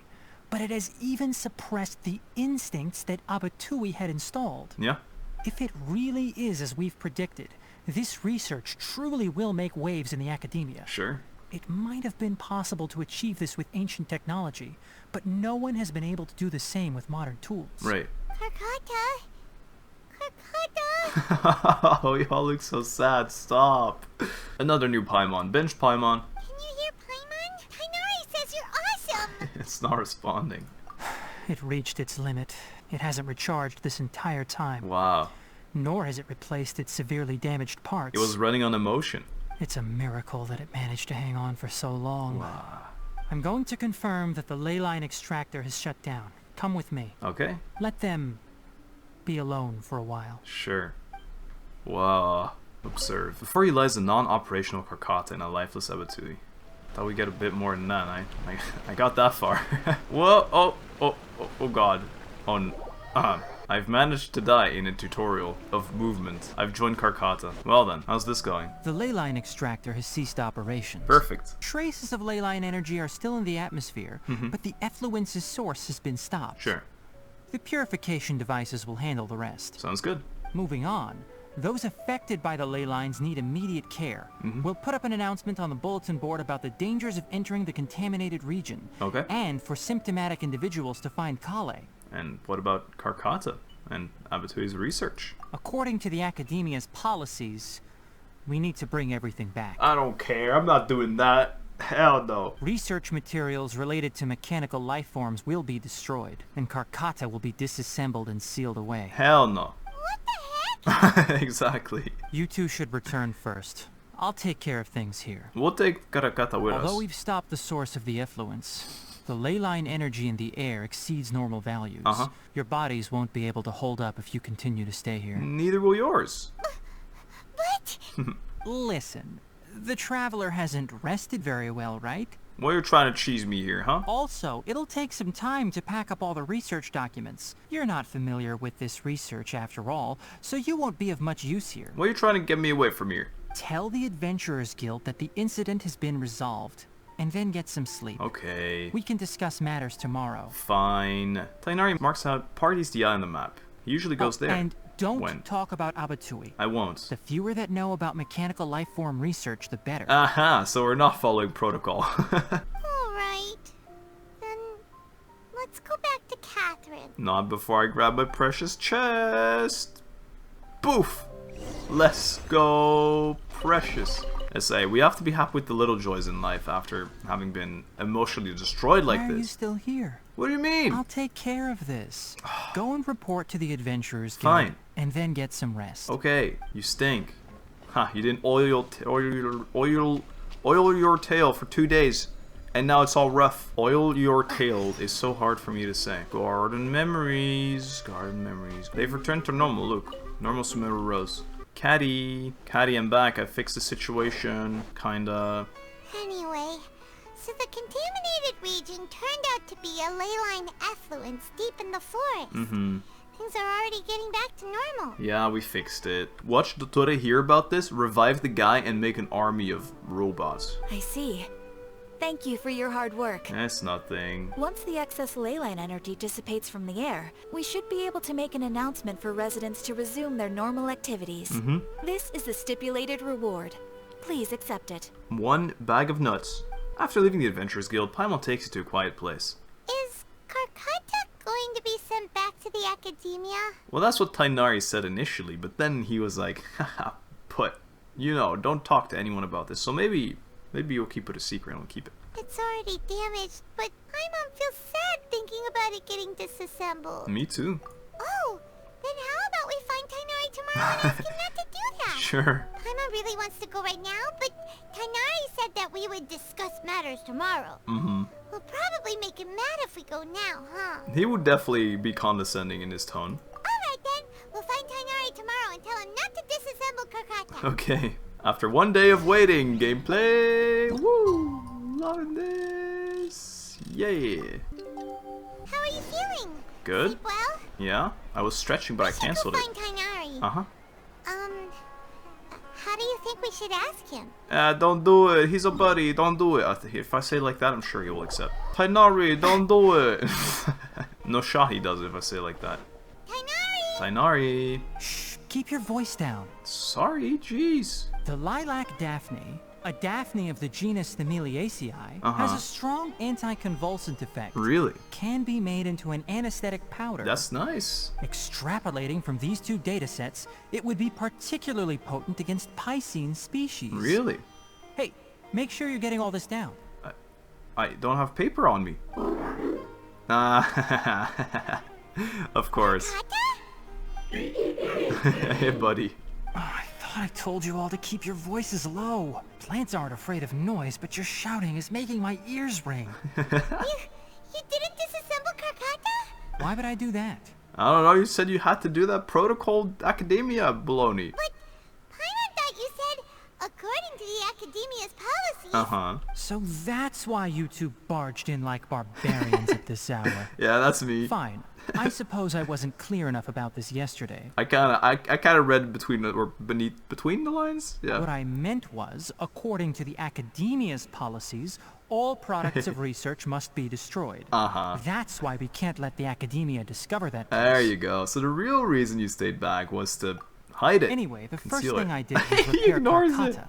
but it has even suppressed the instincts that Abatui had installed. Yeah. If it really is as we've predicted, this research truly will make waves in the academia. Sure. It might have been possible to achieve this with ancient technology, but no one has been able to do the same with modern tools. Right. Karkata! Karkata! Oh, y'all look so sad. Stop. Another new Paimon. Bench Paimon. Can you hear Paimon? Tighnari says you're awesome! It's not responding. It reached its limit. It hasn't recharged this entire time. Wow. Nor has it replaced its severely damaged parts. It was running on emotion. It's a miracle that it managed to hang on for so long. Wow. I'm going to confirm that the ley line extractor has shut down. Come with me. Okay. Let them be alone for a while. Sure. Wow. Observe. Before you lies a non-operational Karkata and a lifeless Abatui. Thought we'd get a bit more than that. I got that far. Whoa! Oh god. I've managed to die in a tutorial of movement. I've joined Karkata. Well then, how's this going? The ley line extractor has ceased operations. Perfect. Traces of ley line energy are still in the atmosphere, but the effluence's source has been stopped. Sure. The purification devices will handle the rest. Sounds good. Moving on, those affected by the ley lines need immediate care. We'll put up an announcement on the bulletin board about the dangers of entering the contaminated region. Okay. And for symptomatic individuals to find Kale. And what about Karkata and Abatui's research? According to the Academia's policies, we need to bring everything back. I don't care. I'm not doing that. Hell no. Research materials related to mechanical life forms will be destroyed, and Karkata will be disassembled and sealed away. Hell no. What the heck? Exactly. You two should return first. I'll take care of things here. We'll take Karkata with Although us. we've stopped the source of the effluence, the ley line energy in the air exceeds normal values. Your bodies won't be able to hold up if you continue to stay here. Neither will yours. What? Listen, the traveler hasn't rested very well, right? Well, you're trying to cheese me here, huh? Also, it'll take some time to pack up all the research documents. You're not familiar with this research after all, so you won't be of much use here. Well, you're trying to get me away from here. Tell the Adventurers Guild that the incident has been resolved, and then get some sleep. Okay. We can discuss matters tomorrow. Fine. Tighnari marks out Party's DI on the map. He usually goes there. And don't talk about Abatui. I won't. The fewer that know about mechanical life form research, the better. Aha, so we're not following protocol. Alright. Then let's go back to Catherine. Not before I grab my precious chest. Boof! Let's go, precious. I say, we have to be happy with the little joys in life after having been emotionally destroyed like Why are you this. still here? What do you mean? I'll take care of this. Go and report to the Adventurers Guild. Fine. And then get some rest. Okay, you stink. Ha, you didn't oil your tail for 2 days. And now it's all rough. Oil your tail is so hard for me to say. Garden memories. Garden memories. They've returned to normal, look. Normal Sumeru Rose. Caddy, I'm back. I fixed the situation. Kinda. Anyway, so the contaminated region turned out to be a ley line effluence deep in the forest. Things are already getting back to normal. Yeah, we fixed it. Watch Dottore hear about this, revive the guy, and make an army of robots. I see. Thank you for your hard work. That's nothing. Once the excess ley line energy dissipates from the air, we should be able to make an announcement for residents to resume their normal activities. This is the stipulated reward. Please accept it. 1 bag of nuts. After leaving the Adventurers Guild, Paimon takes you to a quiet place. Is Karkata going to be sent back to the Academia? Well, that's what Tighnari said initially, but then he was like, haha, don't talk to anyone about this, so maybe you'll keep it a secret and we'll keep it. It's already damaged, but Paimon feels sad thinking about it getting disassembled. Me too. Oh, then how about we find Tighnari tomorrow and ask him not to do that? Sure. Paimon really wants to go right now, but Tighnari said that we would discuss matters tomorrow. We'll probably make him mad if we go now, huh? He would definitely be condescending in his tone. Alright then, we'll find Tighnari tomorrow and tell him not to disassemble Karkata. Okay. After 1 day of waiting, gameplay! Woo! Loving this! Yeah! How are you feeling? Good? Sleep well? Yeah? I was stretching, but I canceled We it. should go find Tighnari. Uh-huh. How do you think we should ask him? Don't do it. He's a buddy. Don't do it. If I say it like that, I'm sure he will accept. Tighnari, don't do it. No shot he does it if I say it like that. Tighnari! Tighnari. Shh, keep your voice down. Sorry, jeez. The lilac daphne, a daphne of the genus Thymilaceae, has a strong anti-convulsant effect. Really? Can be made into an anesthetic powder. That's nice. Extrapolating from these 2 datasets, it would be particularly potent against Piscine species. Really? Hey, make sure you're getting all this down. I don't have paper on me. Of course. Hey, buddy. Oh, I thought I told you all to keep your voices low. Plants aren't afraid of noise, but your shouting is making my ears ring. You didn't disassemble Karkata? Why would I do that? I don't know, you said you had to do that protocol academia baloney. But Paimon thought you said, according to the Academia's policies... Uh-huh. So that's why you two barged in like barbarians at this hour. Yeah, that's me. Fine. I suppose I wasn't clear enough about this yesterday. I kinda read between the lines? Yeah. What I meant was, according to the Academia's policies, all products of research must be destroyed. Uh-huh. That's why we can't let the Academia discover that place. There you go. So the real reason you stayed back was to hide it. Anyway, the first Conceal thing it. I did was He repair ignores Karkata.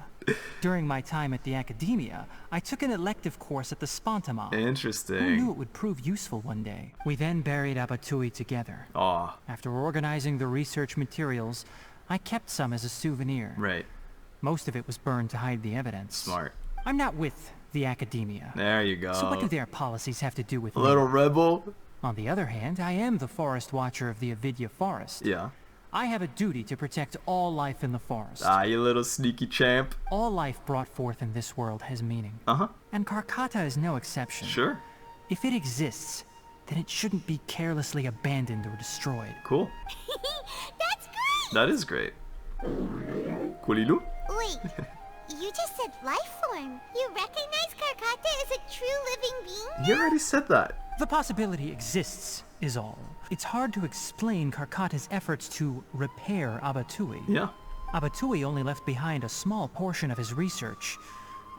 During my time at the Academia, I took an elective course at the Spontamon. Interesting. Who knew it would prove useful one day? We then buried Abatui together. Aw. After organizing the research materials, I kept some as a souvenir. Right. Most of it was burned to hide the evidence. Smart. I'm not with the Academia. There you go. So what do their policies have to do with me? Little rebel. On the other hand, I am the forest watcher of the Avidya Forest. Yeah. I have a duty to protect all life in the forest. Ah, you little sneaky champ. All life brought forth in this world has meaning. Uh-huh. And Karkata is no exception. Sure. If it exists, then it shouldn't be carelessly abandoned or destroyed. Cool. That's great! That is great. Coolilu? Wait, you just said life form. You recognize Karkata as a true living being? You already said that. The possibility exists, is all. It's hard to explain Karkata's efforts to repair Abatui. Yeah. Abatui only left behind a small portion of his research.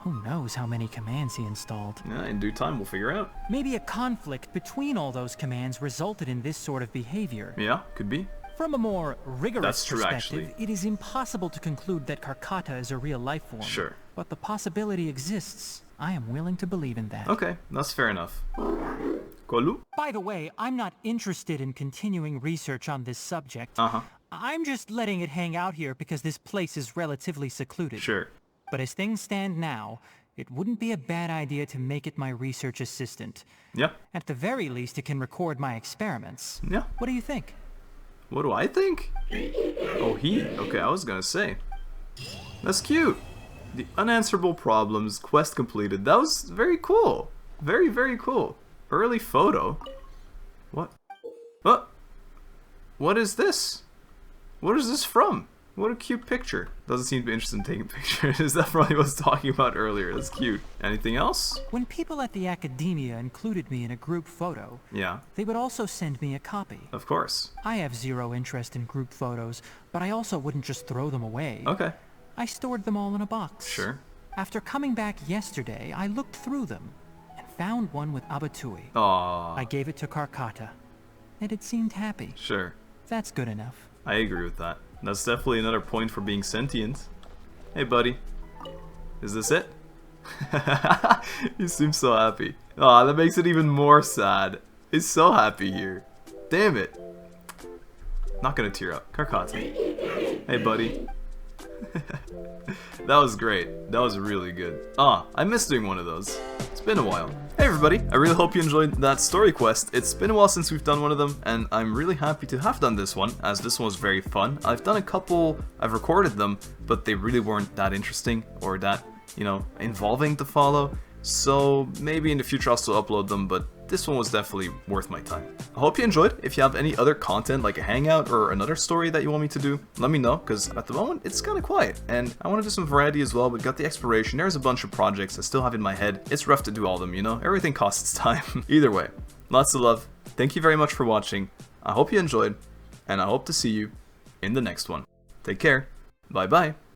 Who knows how many commands he installed? Yeah, in due time we'll figure out. Maybe a conflict between all those commands resulted in this sort of behavior. Yeah, could be. From a more rigorous That's true, perspective, actually. it is impossible to conclude that Karkata is a real life form. Sure. But the possibility exists. I am willing to believe in that. Okay, that's fair enough. Kolu? By the way, I'm not interested in continuing research on this subject. Uh-huh. I'm just letting it hang out here because this place is relatively secluded. Sure. But as things stand now, it wouldn't be a bad idea to make it my research assistant. Yeah. At the very least, it can record my experiments. Yeah. What do you think? What do I think? Oh, he. Okay, I was gonna say. That's cute. The unanswerable problems, quest completed. That was very cool. Very, very cool. Early photo. What? What? What is this? What is this from? What a cute picture. Doesn't seem to be interested in taking pictures. That's probably what I was talking about earlier. That's cute. Anything else? When people at the Academia included me in a group photo, Yeah, they would also send me a copy. of course. I have zero interest in group photos, but I also wouldn't just throw them away. Okay, I stored them all in a box. sure. After coming back yesterday, I looked through them and found one with Abatui. Aww. I gave it to Karkata, and it seemed happy. Sure. That's good enough. I agree with that. That's definitely another point for being sentient. Hey, buddy. Is this it? He seems so happy. Aw, that makes it even more sad. He's so happy here. Damn it. Not gonna tear up. Karkata. Hey, buddy. That was great. That was really good. Ah, I miss doing one of those. It's been a while. Hey everybody, I really hope you enjoyed that story quest. It's been a while since we've done one of them, and I'm really happy to have done this one, as this one was very fun. I've done a couple, I've recorded them, but they really weren't that interesting, or that, you know, involving to follow. So maybe in the future I'll still upload them, but this one was definitely worth my time. I hope you enjoyed. If you have any other content like a hangout or another story that you want me to do, let me know, because at the moment it's kind of quiet and I want to do some variety as well. We got the exploration, there's a bunch of projects I still have in my head. It's rough to do all of them, you know, everything costs its time. Either way, lots of love. Thank you very much for watching. I hope you enjoyed, and I hope to see you in the next one. Take care. Bye bye.